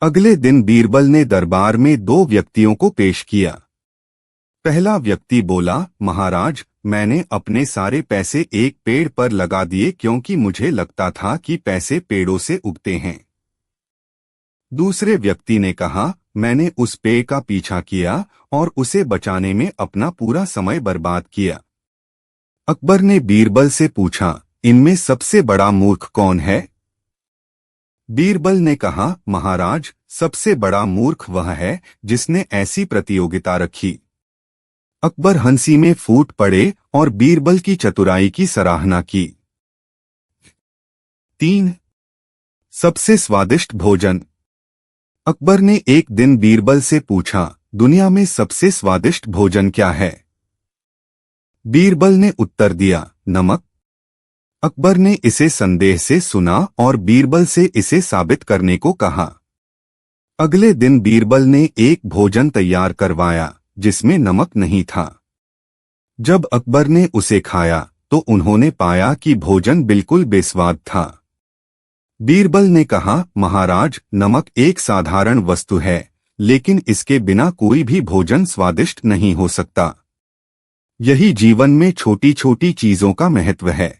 अगले दिन बीरबल ने दरबार में 2 व्यक्तियों को पेश किया। पहला व्यक्ति बोला, महाराज, मैंने अपने सारे पैसे एक पेड़ पर लगा दिए क्योंकि मुझे लगता था कि पैसे पेड़ों से उगते हैं। दूसरे व्यक्ति ने कहा, मैंने उस पेड़ का पीछा किया और उसे बचाने में अपना पूरा समय बर्बाद किया। अकबर ने बीरबल से पूछा, इनमें सबसे बड़ा मूर्ख कौन है? बीरबल ने कहा, महाराज, सबसे बड़ा मूर्ख वह है जिसने ऐसी प्रतियोगिता रखी। अकबर हंसी में फूट पड़े और बीरबल की चतुराई की सराहना की। 3. सबसे स्वादिष्ट भोजन। अकबर ने एक दिन बीरबल से पूछा, दुनिया में सबसे स्वादिष्ट भोजन क्या है? बीरबल ने उत्तर दिया, नमक। अकबर ने इसे संदेह से सुना और बीरबल से इसे साबित करने को कहा। अगले दिन बीरबल ने एक भोजन तैयार करवाया जिसमें नमक नहीं था। जब अकबर ने उसे खाया तो उन्होंने पाया कि भोजन बिल्कुल बेस्वाद था। बीरबल ने कहा, महाराज, नमक एक साधारण वस्तु है, लेकिन इसके बिना कोई भी भोजन स्वादिष्ट नहीं हो सकता। यही जीवन में छोटी छोटी चीजों का महत्व है।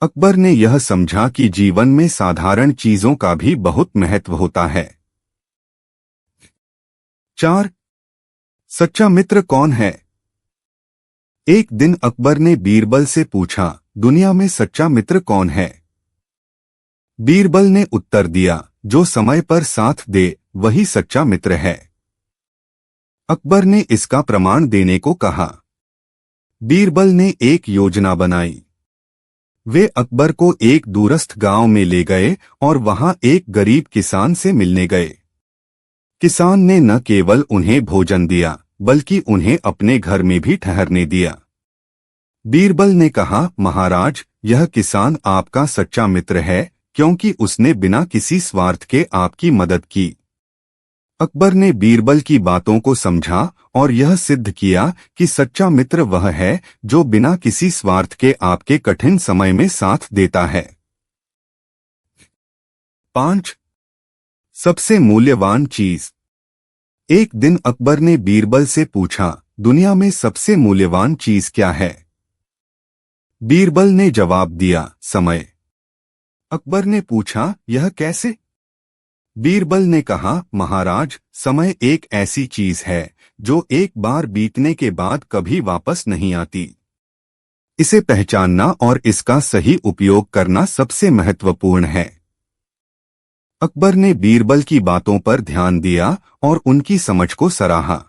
अकबर ने यह समझा कि जीवन में साधारण चीजों का भी बहुत महत्व होता है। 4. सच्चा मित्र कौन है? एक दिन अकबर ने बीरबल से पूछा, दुनिया में सच्चा मित्र कौन है? बीरबल ने उत्तर दिया, जो समय पर साथ दे वही सच्चा मित्र है। अकबर ने इसका प्रमाण देने को कहा। बीरबल ने एक योजना बनाई। वे अकबर को एक दूरस्थ गांव में ले गए और वहां एक गरीब किसान से मिलने गए। किसान ने न केवल उन्हें भोजन दिया बल्कि उन्हें अपने घर में भी ठहरने दिया। बीरबल ने कहा, महाराज, यह किसान आपका सच्चा मित्र है क्योंकि उसने बिना किसी स्वार्थ के आपकी मदद की। अकबर ने बीरबल की बातों को समझा और यह सिद्ध किया कि सच्चा मित्र वह है जो बिना किसी स्वार्थ के आपके कठिन समय में साथ देता है। 5. सबसे मूल्यवान चीज। एक दिन अकबर ने बीरबल से पूछा, दुनिया में सबसे मूल्यवान चीज क्या है? बीरबल ने जवाब दिया, समय। अकबर ने पूछा, यह कैसे? बीरबल ने कहा, महाराज, समय एक ऐसी चीज है जो एक बार बीतने के बाद कभी वापस नहीं आती। इसे पहचानना और इसका सही उपयोग करना सबसे महत्वपूर्ण है। अकबर ने बीरबल की बातों पर ध्यान दिया और उनकी समझ को सराहा।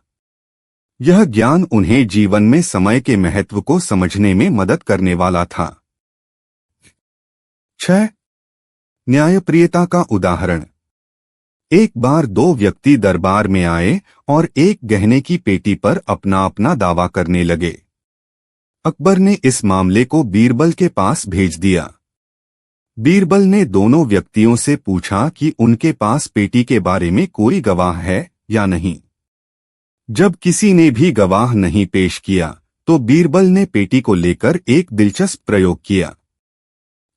यह ज्ञान उन्हें जीवन में समय के महत्व को समझने में मदद करने वाला था। 6. न्यायप्रियता का उदाहरण। एक बार दो व्यक्ति दरबार में आए और एक गहने की पेटी पर अपना अपना दावा करने लगे। अकबर ने इस मामले को बीरबल के पास भेज दिया। बीरबल ने दोनों व्यक्तियों से पूछा कि उनके पास पेटी के बारे में कोई गवाह है या नहीं। जब किसी ने भी गवाह नहीं पेश किया तो बीरबल ने पेटी को लेकर एक दिलचस्प प्रयोग किया।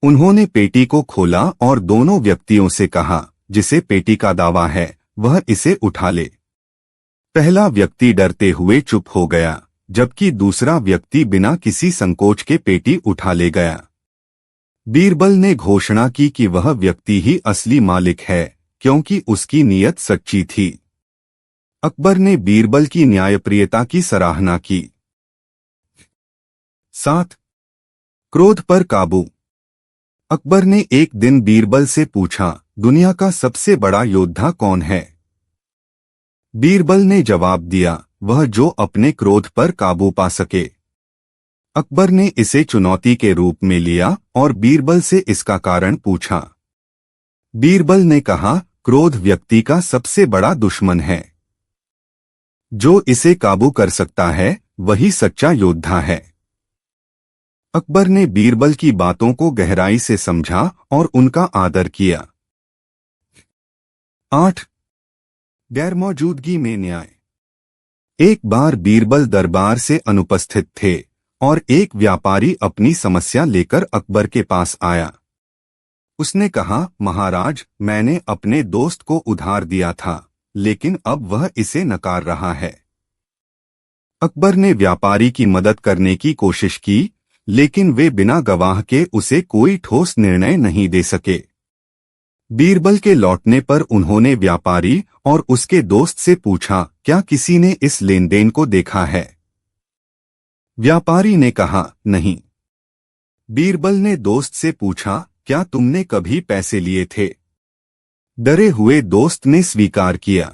उन्होंने पेटी को खोला और दोनों व्यक्तियों से कहा, जिसे पेटी का दावा है वह इसे उठा ले। पहला व्यक्ति डरते हुए चुप हो गया, जबकि दूसरा व्यक्ति बिना किसी संकोच के पेटी उठा ले गया। बीरबल ने घोषणा की कि वह व्यक्ति ही असली मालिक है क्योंकि उसकी नीयत सच्ची थी। अकबर ने बीरबल की न्यायप्रियता की सराहना की। 7. क्रोध पर काबू। अकबर ने एक दिन बीरबल से पूछा, दुनिया का सबसे बड़ा योद्धा कौन है? बीरबल ने जवाब दिया, वह जो अपने क्रोध पर काबू पा सके। अकबर ने इसे चुनौती के रूप में लिया और बीरबल से इसका कारण पूछा। बीरबल ने कहा, क्रोध व्यक्ति का सबसे बड़ा दुश्मन है। जो इसे काबू कर सकता है वही सच्चा योद्धा है। अकबर ने बीरबल की बातों को गहराई से समझा और उनका आदर किया। 8. गैरमौजूदगी में न्याय। एक बार बीरबल दरबार से अनुपस्थित थे और एक व्यापारी अपनी समस्या लेकर अकबर के पास आया। उसने कहा, महाराज, मैंने अपने दोस्त को उधार दिया था, लेकिन अब वह इसे नकार रहा है। अकबर ने व्यापारी की मदद करने की कोशिश की, लेकिन वे बिना गवाह के उसे कोई ठोस निर्णय नहीं दे सके। बीरबल के लौटने पर उन्होंने व्यापारी और उसके दोस्त से पूछा, क्या किसी ने इस लेनदेन को देखा है? व्यापारी ने कहा, नहीं। बीरबल ने दोस्त से पूछा, क्या तुमने कभी पैसे लिए थे? डरे हुए दोस्त ने स्वीकार किया।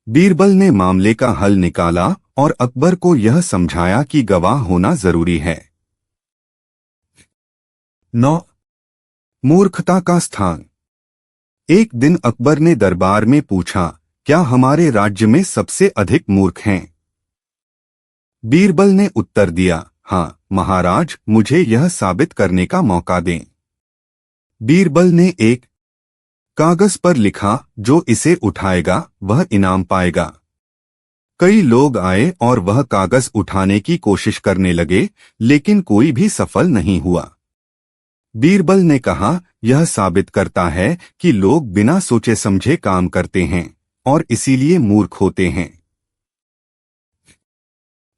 बीरबल ने मामले का हल निकाला और अकबर को यह समझाया कि गवाह होना जरूरी है। 9. मूर्खता का स्थान। एक दिन अकबर ने दरबार में पूछा, क्या हमारे राज्य में सबसे अधिक मूर्ख हैं? बीरबल ने उत्तर दिया, हाँ महाराज, मुझे यह साबित करने का मौका दें। बीरबल ने एक कागज पर लिखा, जो इसे उठाएगा वह इनाम पाएगा। कई लोग आए और वह कागज उठाने की कोशिश करने लगे, लेकिन कोई भी सफल नहीं हुआ। बीरबल ने कहा, यह साबित करता है कि लोग बिना सोचे समझे काम करते हैं और इसीलिए मूर्ख होते हैं।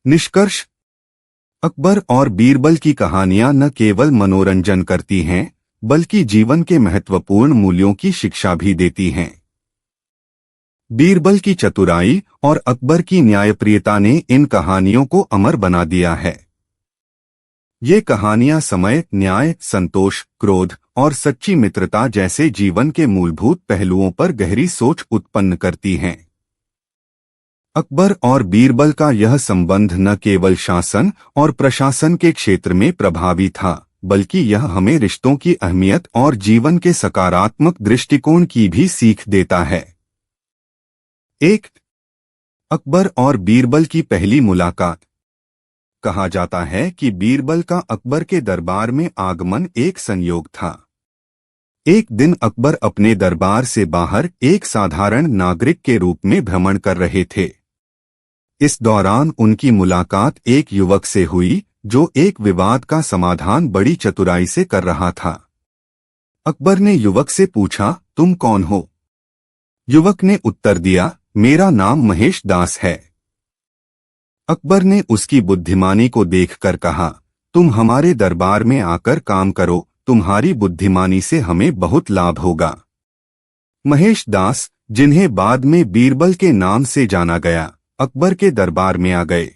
निष्कर्ष। अकबर और बीरबल की कहानियां न केवल मनोरंजन करती हैं, बल्कि जीवन के महत्वपूर्ण मूल्यों की शिक्षा भी देती हैं। बीरबल की चतुराई और अकबर की न्यायप्रियता ने इन कहानियों को अमर बना दिया है। ये कहानियां समय, न्याय, संतोष, क्रोध और सच्ची मित्रता जैसे जीवन के मूलभूत पहलुओं पर गहरी सोच उत्पन्न करती हैं। अकबर और बीरबल का यह संबंध न केवल शासन और प्रशासन के क्षेत्र में प्रभावी था, बल्कि यह हमें रिश्तों की अहमियत और जीवन के सकारात्मक दृष्टिकोण की भी सीख देता है। 1. अकबर और बीरबल की पहली मुलाकात। कहा जाता है कि बीरबल का अकबर के दरबार में आगमन एक संयोग था। एक दिन अकबर अपने दरबार से बाहर एक साधारण नागरिक के रूप में भ्रमण कर रहे थे। इस दौरान उनकी मुलाकात एक युवक से हुई जो एक विवाद का समाधान बड़ी चतुराई से कर रहा था। अकबर ने युवक से पूछा, तुम कौन हो? युवक ने उत्तर दिया, मेरा नाम महेश दास है। अकबर ने उसकी बुद्धिमानी को देखकर कहा, तुम हमारे दरबार में आकर काम करो, तुम्हारी बुद्धिमानी से हमें बहुत लाभ होगा। महेश दास, जिन्हें बाद में बीरबल के नाम से जाना गया, अकबर के दरबार में आ गए।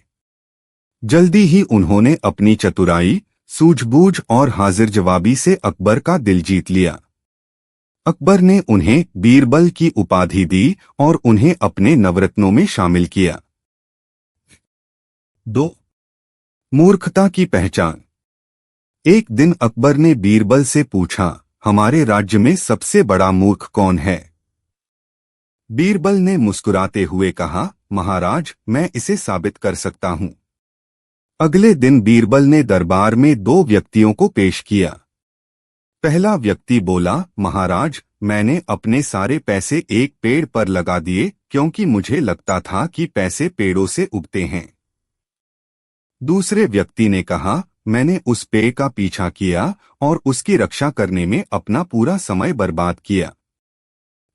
जल्दी ही उन्होंने अपनी चतुराई, सूझबूझ और हाजिर जवाबी से अकबर का दिल जीत लिया। अकबर ने उन्हें बीरबल की उपाधि दी और उन्हें अपने नवरत्नों में शामिल किया। 2. मूर्खता की पहचान। एक दिन अकबर ने बीरबल से पूछा, हमारे राज्य में सबसे बड़ा मूर्ख कौन है? बीरबल ने मुस्कुराते हुए कहा, महाराज, मैं इसे साबित कर सकता हूं। अगले दिन बीरबल ने दरबार में 2 व्यक्तियों को पेश किया। पहला व्यक्ति बोला, महाराज, मैंने अपने सारे पैसे एक पेड़ पर लगा दिए क्योंकि मुझे लगता था कि पैसे पेड़ों से उगते हैं। दूसरे व्यक्ति ने कहा, मैंने उस पेड़ का पीछा किया और उसकी रक्षा करने में अपना पूरा समय बर्बाद किया।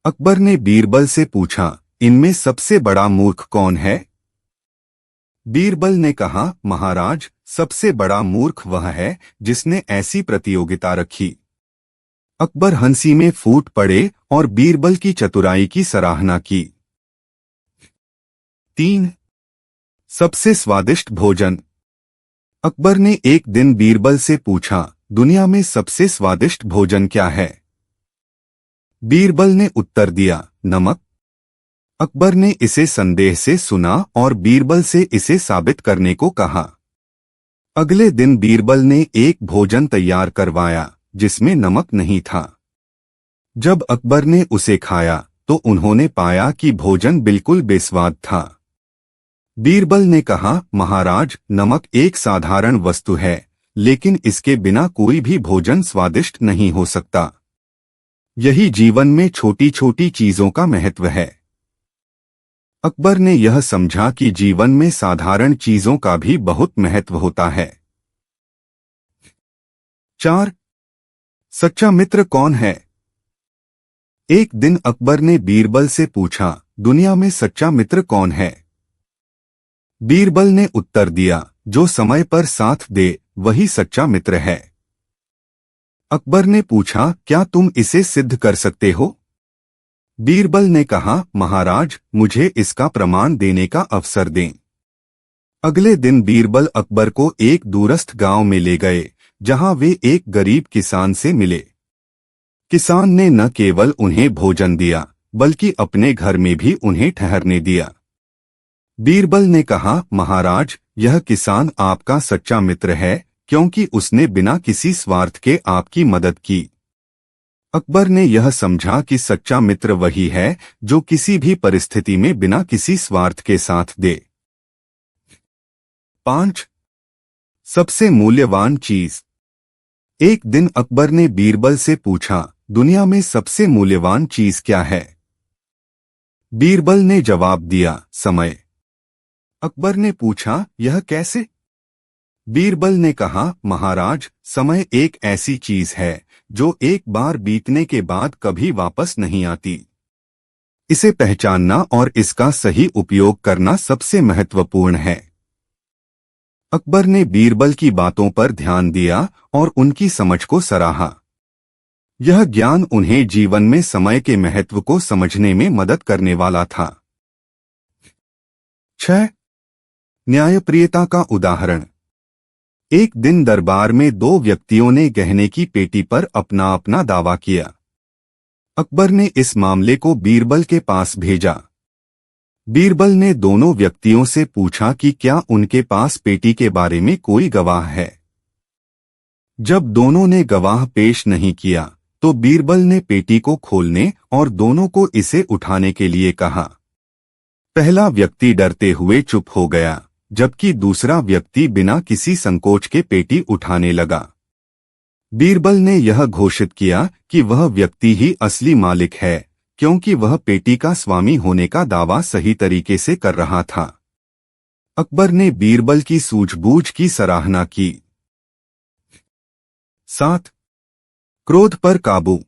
अकबर ने बीरबल से पूछा, इनमें सबसे बड़ा मूर्ख कौन है? बीरबल ने कहा, महाराज, सबसे बड़ा मूर्ख वह है जिसने ऐसी प्रतियोगिता रखी। अकबर हंसी में फूट पड़े और बीरबल की चतुराई की सराहना की। 3. सबसे स्वादिष्ट भोजन। अकबर ने एक दिन बीरबल से पूछा, दुनिया में सबसे स्वादिष्ट भोजन क्या है? बीरबल ने उत्तर दिया, नमक। अकबर ने इसे संदेह से सुना और बीरबल से इसे साबित करने को कहा। अगले दिन बीरबल ने एक भोजन तैयार करवाया जिसमें नमक नहीं था। जब अकबर ने उसे खाया तो उन्होंने पाया कि भोजन बिल्कुल बेस्वाद था। बीरबल ने कहा, महाराज, नमक एक साधारण वस्तु है, लेकिन इसके बिना कोई भी भोजन स्वादिष्ट नहीं हो सकता। यही जीवन में छोटी छोटी चीजों का महत्व है। अकबर ने यह समझा कि जीवन में साधारण चीजों का भी बहुत महत्व होता है। 4. सच्चा मित्र कौन है? एक दिन अकबर ने बीरबल से पूछा, दुनिया में सच्चा मित्र कौन है? बीरबल ने उत्तर दिया, जो समय पर साथ दे वही सच्चा मित्र है। अकबर ने पूछा, क्या तुम इसे सिद्ध कर सकते हो? बीरबल ने कहा, महाराज, मुझे इसका प्रमाण देने का अवसर दें। अगले दिन बीरबल अकबर को एक दूरस्थ गांव में ले गए जहां वे एक गरीब किसान से मिले। किसान ने न केवल उन्हें भोजन दिया बल्कि अपने घर में भी उन्हें ठहरने दिया। बीरबल ने कहा, महाराज, यह किसान आपका सच्चा मित्र है क्योंकि उसने बिना किसी स्वार्थ के आपकी मदद की। अकबर ने यह समझा कि सच्चा मित्र वही है जो किसी भी परिस्थिति में बिना किसी स्वार्थ के साथ दे। 5. सबसे मूल्यवान चीज। एक दिन अकबर ने बीरबल से पूछा, दुनिया में सबसे मूल्यवान चीज क्या है? बीरबल ने जवाब दिया, समय। अकबर ने पूछा, यह कैसे? बीरबल ने कहा, महाराज, समय एक ऐसी चीज है जो एक बार बीतने के बाद कभी वापस नहीं आती। इसे पहचानना और इसका सही उपयोग करना सबसे महत्वपूर्ण है। अकबर ने बीरबल की बातों पर ध्यान दिया और उनकी समझ को सराहा। यह ज्ञान उन्हें जीवन में समय के महत्व को समझने में मदद करने वाला था। 6. न्यायप्रियता का उदाहरण। एक दिन दरबार में 2 व्यक्तियों ने गहने की पेटी पर अपना अपना दावा किया। अकबर ने इस मामले को बीरबल के पास भेजा। बीरबल ने दोनों व्यक्तियों से पूछा कि क्या उनके पास पेटी के बारे में कोई गवाह है। जब दोनों ने गवाह पेश नहीं किया तो बीरबल ने पेटी को खोलने और दोनों को इसे उठाने के लिए कहा। पहला व्यक्ति डरते हुए चुप हो गया, जबकि दूसरा व्यक्ति बिना किसी संकोच के पेटी उठाने लगा। बीरबल ने यह घोषित किया कि वह व्यक्ति ही असली मालिक है, क्योंकि वह पेटी का स्वामी होने का दावा सही तरीके से कर रहा था। अकबर ने बीरबल की सूझबूझ की सराहना की। 7. क्रोध पर काबू।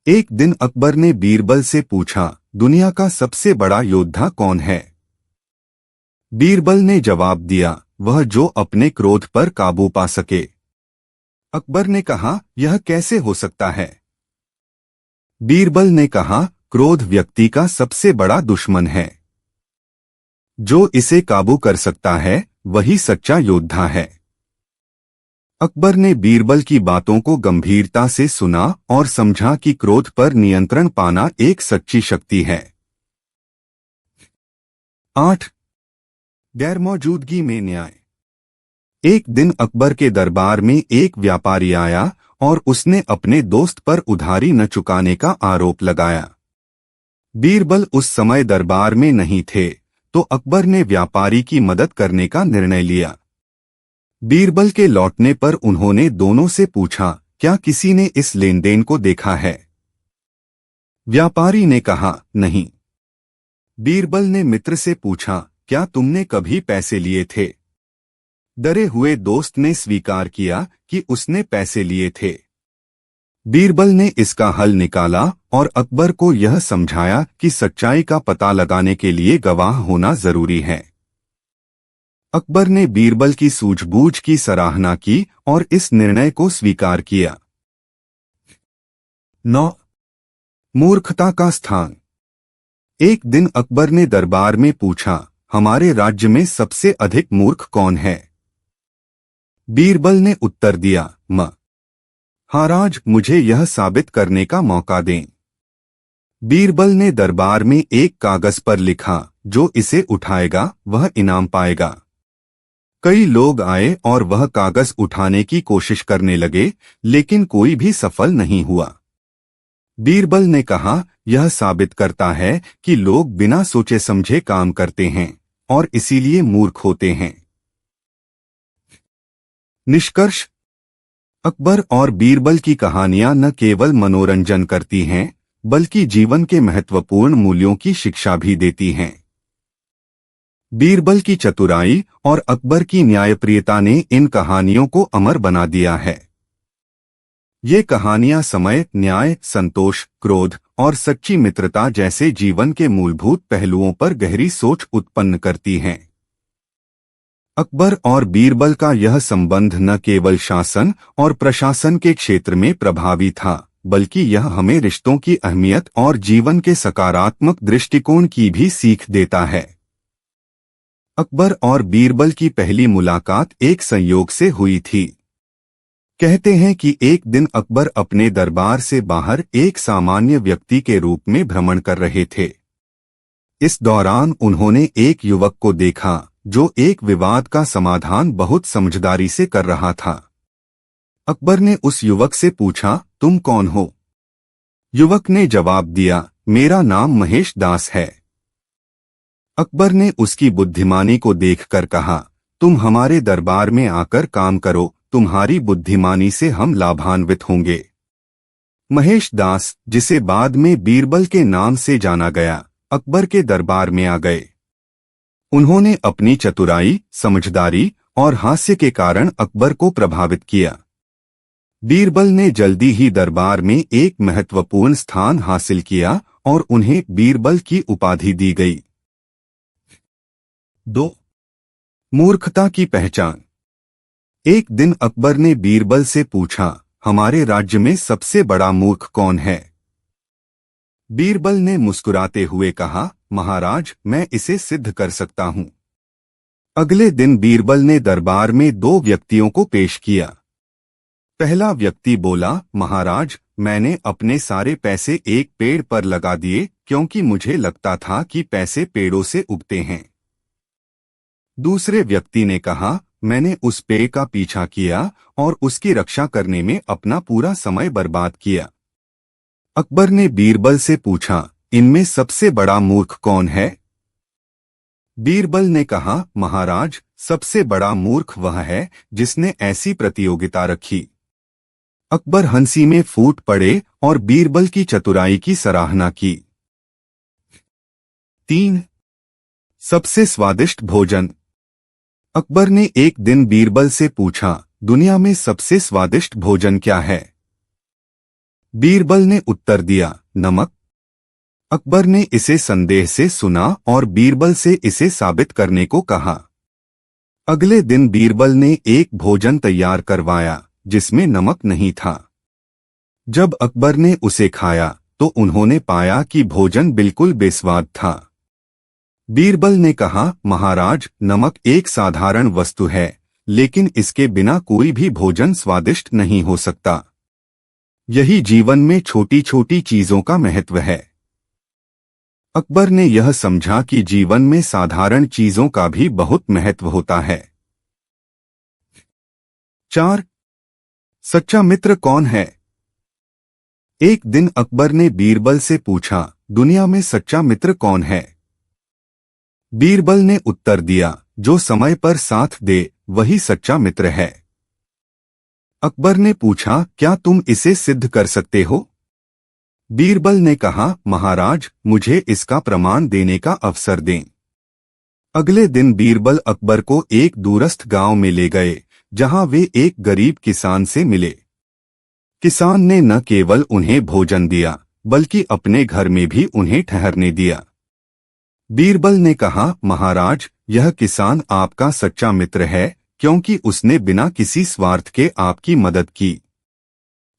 एक दिन अकबर ने बीरबल से पूछा, दुनिया का सबसे बड़ा योद्धा कौन है? बीरबल ने जवाब दिया, वह जो अपने क्रोध पर काबू पा सके। अकबर ने कहा, यह कैसे हो सकता है? बीरबल ने कहा, क्रोध व्यक्ति का सबसे बड़ा दुश्मन है। जो इसे काबू कर सकता है वही सच्चा योद्धा है। अकबर ने बीरबल की बातों को गंभीरता से सुना और समझा कि क्रोध पर नियंत्रण पाना एक सच्ची शक्ति है। 8. गैरमौजूदगी में न्याय। एक दिन अकबर के दरबार में एक व्यापारी आया और उसने अपने दोस्त पर उधारी न चुकाने का आरोप लगाया। बीरबल उस समय दरबार में नहीं थे, तो अकबर ने व्यापारी की मदद करने का निर्णय लिया। बीरबल के लौटने पर उन्होंने दोनों से पूछा, क्या किसी ने इस लेनदेन को देखा है? व्यापारी ने कहा, नहीं। बीरबल ने मित्र से पूछा, क्या तुमने कभी पैसे लिए थे? डरे हुए दोस्त ने स्वीकार किया कि उसने पैसे लिए थे। बीरबल ने इसका हल निकाला और अकबर को यह समझाया कि सच्चाई का पता लगाने के लिए गवाह होना जरूरी है। अकबर ने बीरबल की सूझबूझ की सराहना की और इस निर्णय को स्वीकार किया। 9. मूर्खता का स्थान। एक दिन अकबर ने दरबार में पूछा, हमारे राज्य में सबसे अधिक मूर्ख कौन है? बीरबल ने उत्तर दिया, महाराज, मुझे यह साबित करने का मौका दें। बीरबल ने दरबार में एक कागज पर लिखा, जो इसे उठाएगा वह इनाम पाएगा। कई लोग आए और वह कागज उठाने की कोशिश करने लगे, लेकिन कोई भी सफल नहीं हुआ। बीरबल ने कहा, यह साबित करता है कि लोग बिना सोचे समझे काम करते हैं और इसीलिए मूर्ख होते हैं। निष्कर्ष। अकबर और बीरबल की कहानियां न केवल मनोरंजन करती हैं, बल्कि जीवन के महत्वपूर्ण मूल्यों की शिक्षा भी देती हैं। बीरबल की चतुराई और अकबर की न्यायप्रियता ने इन कहानियों को अमर बना दिया है। ये कहानियां समय, न्याय, संतोष, क्रोध और सच्ची मित्रता जैसे जीवन के मूलभूत पहलुओं पर गहरी सोच उत्पन्न करती हैं। अकबर और बीरबल का यह संबंध न केवल शासन और प्रशासन के क्षेत्र में प्रभावी था, बल्कि यह हमें रिश्तों की अहमियत और जीवन के सकारात्मक दृष्टिकोण की भी सीख देता है। अकबर और बीरबल की पहली मुलाकात एक संयोग से हुई थी। कहते हैं कि एक दिन अकबर अपने दरबार से बाहर एक सामान्य व्यक्ति के रूप में भ्रमण कर रहे थे। इस दौरान उन्होंने एक युवक को देखा जो एक विवाद का समाधान बहुत समझदारी से कर रहा था। अकबर ने उस युवक से पूछा, तुम कौन हो? युवक ने जवाब दिया, मेरा नाम महेश दास है। अकबर ने उसकी बुद्धिमानी को देखकर कहा, तुम हमारे दरबार में आकर काम करो, तुम्हारी बुद्धिमानी से हम लाभान्वित होंगे। महेश दास, जिसे बाद में बीरबल के नाम से जाना गया, अकबर के दरबार में आ गए। उन्होंने अपनी चतुराई, समझदारी और हास्य के कारण अकबर को प्रभावित किया। बीरबल ने जल्दी ही दरबार में एक महत्वपूर्ण स्थान हासिल किया और उन्हें बीरबल की उपाधि दी गई। 2. मूर्खता की पहचान। एक दिन अकबर ने बीरबल से पूछा, हमारे राज्य में सबसे बड़ा मूर्ख कौन है? बीरबल ने मुस्कुराते हुए कहा, महाराज, मैं इसे सिद्ध कर सकता हूं। अगले दिन बीरबल ने दरबार में 2 व्यक्तियों को पेश किया। पहला व्यक्ति बोला, महाराज, मैंने अपने सारे पैसे एक पेड़ पर लगा दिए, क्योंकि मुझे लगता था कि पैसे पेड़ों से उगते हैं। दूसरे व्यक्ति ने कहा, मैंने उस पेड़ का पीछा किया और उसकी रक्षा करने में अपना पूरा समय बर्बाद किया। अकबर ने बीरबल से पूछा, इनमें सबसे बड़ा मूर्ख कौन है? बीरबल ने कहा, महाराज, सबसे बड़ा मूर्ख वह है जिसने ऐसी प्रतियोगिता रखी। अकबर हंसी में फूट पड़े और बीरबल की चतुराई की सराहना की। 3. सबसे स्वादिष्ट भोजन। अकबर ने एक दिन बीरबल से पूछा, दुनिया में सबसे स्वादिष्ट भोजन क्या है? बीरबल ने उत्तर दिया, नमक। अकबर ने इसे संदेह से सुना और बीरबल से इसे साबित करने को कहा। अगले दिन बीरबल ने एक भोजन तैयार करवाया जिसमें नमक नहीं था। जब अकबर ने उसे खाया तो उन्होंने पाया कि भोजन बिल्कुल बेस्वाद था। बीरबल ने कहा, महाराज, नमक एक साधारण वस्तु है, लेकिन इसके बिना कोई भी भोजन स्वादिष्ट नहीं हो सकता। यही जीवन में छोटी छोटी चीजों का महत्व है। अकबर ने यह समझा कि जीवन में साधारण चीजों का भी बहुत महत्व होता है। 4. सच्चा मित्र कौन है? एक दिन अकबर ने बीरबल से पूछा, दुनिया में सच्चा मित्र कौन है? बीरबल ने उत्तर दिया, जो समय पर साथ दे वही सच्चा मित्र है। अकबर ने पूछा, क्या तुम इसे सिद्ध कर सकते हो? बीरबल ने कहा, महाराज, मुझे इसका प्रमाण देने का अवसर दें। अगले दिन बीरबल अकबर को एक दूरस्थ गांव में ले गए, जहां वे एक गरीब किसान से मिले। किसान ने न केवल उन्हें भोजन दिया, बल्कि अपने घर में भी उन्हें ठहरने दिया। बीरबल ने कहा, महाराज, यह किसान आपका सच्चा मित्र है, क्योंकि उसने बिना किसी स्वार्थ के आपकी मदद की।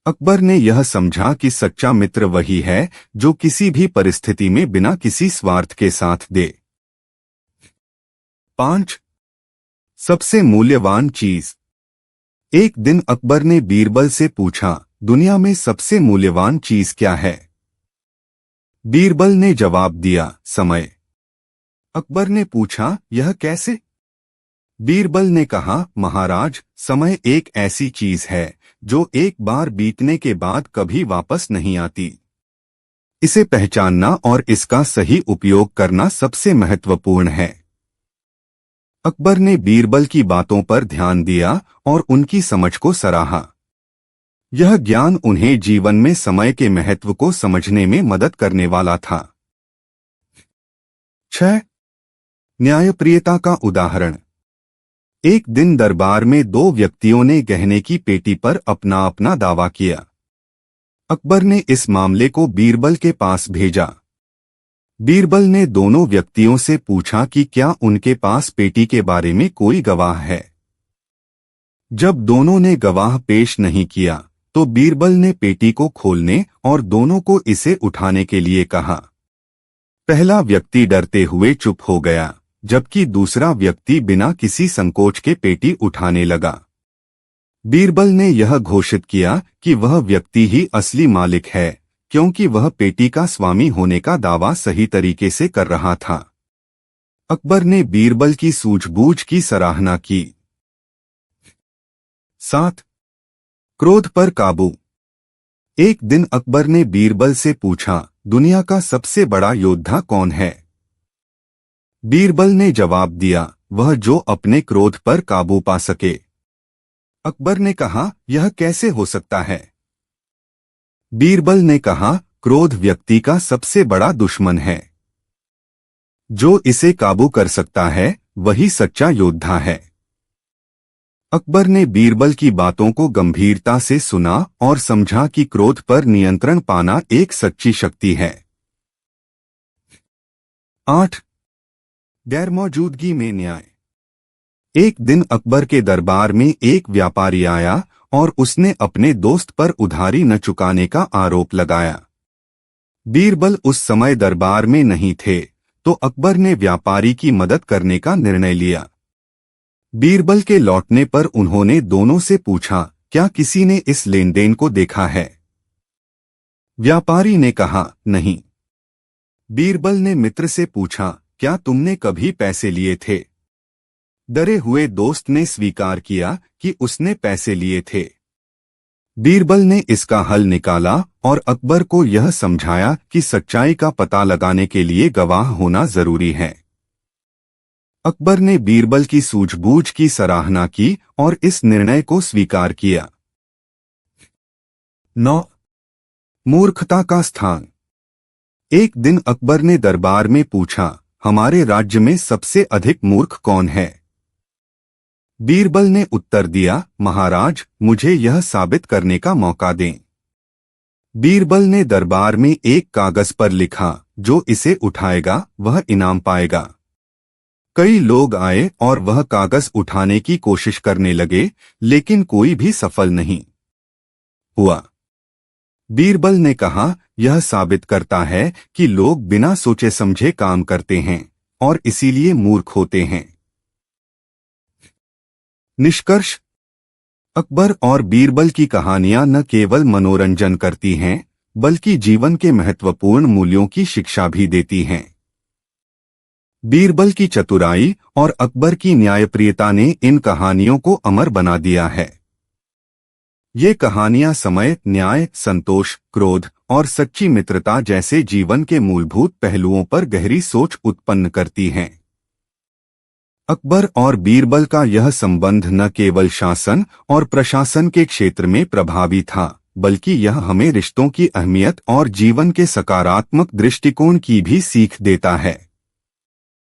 अकबर ने यह समझा कि सच्चा मित्र वही है जो किसी भी परिस्थिति में बिना किसी स्वार्थ के साथ दे। 5. सबसे मूल्यवान चीज। एक दिन अकबर ने बीरबल से पूछा, दुनिया में सबसे मूल्यवान चीज क्या है? बीरबल ने जवाब दिया, समय। अकबर ने पूछा, यह कैसे? बीरबल ने कहा, महाराज, समय एक ऐसी चीज है जो एक बार बीतने के बाद कभी वापस नहीं आती। इसे पहचानना और इसका सही उपयोग करना सबसे महत्वपूर्ण है। अकबर ने बीरबल की बातों पर ध्यान दिया और उनकी समझ को सराहा। यह ज्ञान उन्हें जीवन में समय के महत्व को समझने में मदद करने वाला था। 6. न्यायप्रियता का उदाहरण। एक दिन दरबार में दो व्यक्तियों ने गहने की पेटी पर अपना अपना दावा किया। अकबर ने इस मामले को बीरबल के पास भेजा। बीरबल ने दोनों व्यक्तियों से पूछा कि क्या उनके पास पेटी के बारे में कोई गवाह है। जब दोनों ने गवाह पेश नहीं किया तो बीरबल ने पेटी को खोलने और दोनों को इसे उठाने के लिए कहा। पहला व्यक्ति डरते हुए चुप हो गया, जबकि दूसरा व्यक्ति बिना किसी संकोच के पेटी उठाने लगा। बीरबल ने यह घोषित किया कि वह व्यक्ति ही असली मालिक है, क्योंकि वह पेटी का स्वामी होने का दावा सही तरीके से कर रहा था। अकबर ने बीरबल की सूझबूझ की सराहना की। 7. क्रोध पर काबू। एक दिन अकबर ने बीरबल से पूछा, दुनिया का सबसे बड़ा योद्धा कौन है? बीरबल ने जवाब दिया, वह जो अपने क्रोध पर काबू पा सके। अकबर ने कहा, यह कैसे हो सकता है? बीरबल ने कहा, क्रोध व्यक्ति का सबसे बड़ा दुश्मन है। जो इसे काबू कर सकता है वही सच्चा योद्धा है। अकबर ने बीरबल की बातों को गंभीरता से सुना और समझा कि क्रोध पर नियंत्रण पाना एक सच्ची शक्ति है। 8. गैरमौजूदगी में न्याय। एक दिन अकबर के दरबार में एक व्यापारी आया और उसने अपने दोस्त पर उधारी न चुकाने का आरोप लगाया। बीरबल उस समय दरबार में नहीं थे, तो अकबर ने व्यापारी की मदद करने का निर्णय लिया। बीरबल के लौटने पर उन्होंने दोनों से पूछा, क्या किसी ने इस लेनदेन को देखा है? व्यापारी ने कहा, नहीं। बीरबल ने मित्र से पूछा, क्या तुमने कभी पैसे लिए थे? डरे हुए दोस्त ने स्वीकार किया कि उसने पैसे लिए थे। बीरबल ने इसका हल निकाला और अकबर को यह समझाया कि सच्चाई का पता लगाने के लिए गवाह होना जरूरी है। अकबर ने बीरबल की सूझबूझ की सराहना की और इस निर्णय को स्वीकार किया। 9. मूर्खता का स्थान। एक दिन अकबर ने दरबार में पूछा, हमारे राज्य में सबसे अधिक मूर्ख कौन है? बीरबल ने उत्तर दिया, महाराज, मुझे यह साबित करने का मौका दें। बीरबल ने दरबार में एक कागज पर लिखा, जो इसे उठाएगा वह इनाम पाएगा। कई लोग आए और वह कागज उठाने की कोशिश करने लगे, लेकिन कोई भी सफल नहीं हुआ। बीरबल ने कहा, यह साबित करता है कि लोग बिना सोचे समझे काम करते हैं और इसीलिए मूर्ख होते हैं। निष्कर्ष। अकबर और बीरबल की कहानियां न केवल मनोरंजन करती हैं, बल्कि जीवन के महत्वपूर्ण मूल्यों की शिक्षा भी देती हैं। बीरबल की चतुराई और अकबर की न्यायप्रियता ने इन कहानियों को अमर बना दिया है। ये कहानियां समय, न्याय, संतोष, क्रोध और सच्ची मित्रता जैसे जीवन के मूलभूत पहलुओं पर गहरी सोच उत्पन्न करती हैं। अकबर और बीरबल का यह संबंध न केवल शासन और प्रशासन के क्षेत्र में प्रभावी था, बल्कि यह हमें रिश्तों की अहमियत और जीवन के सकारात्मक दृष्टिकोण की भी सीख देता है।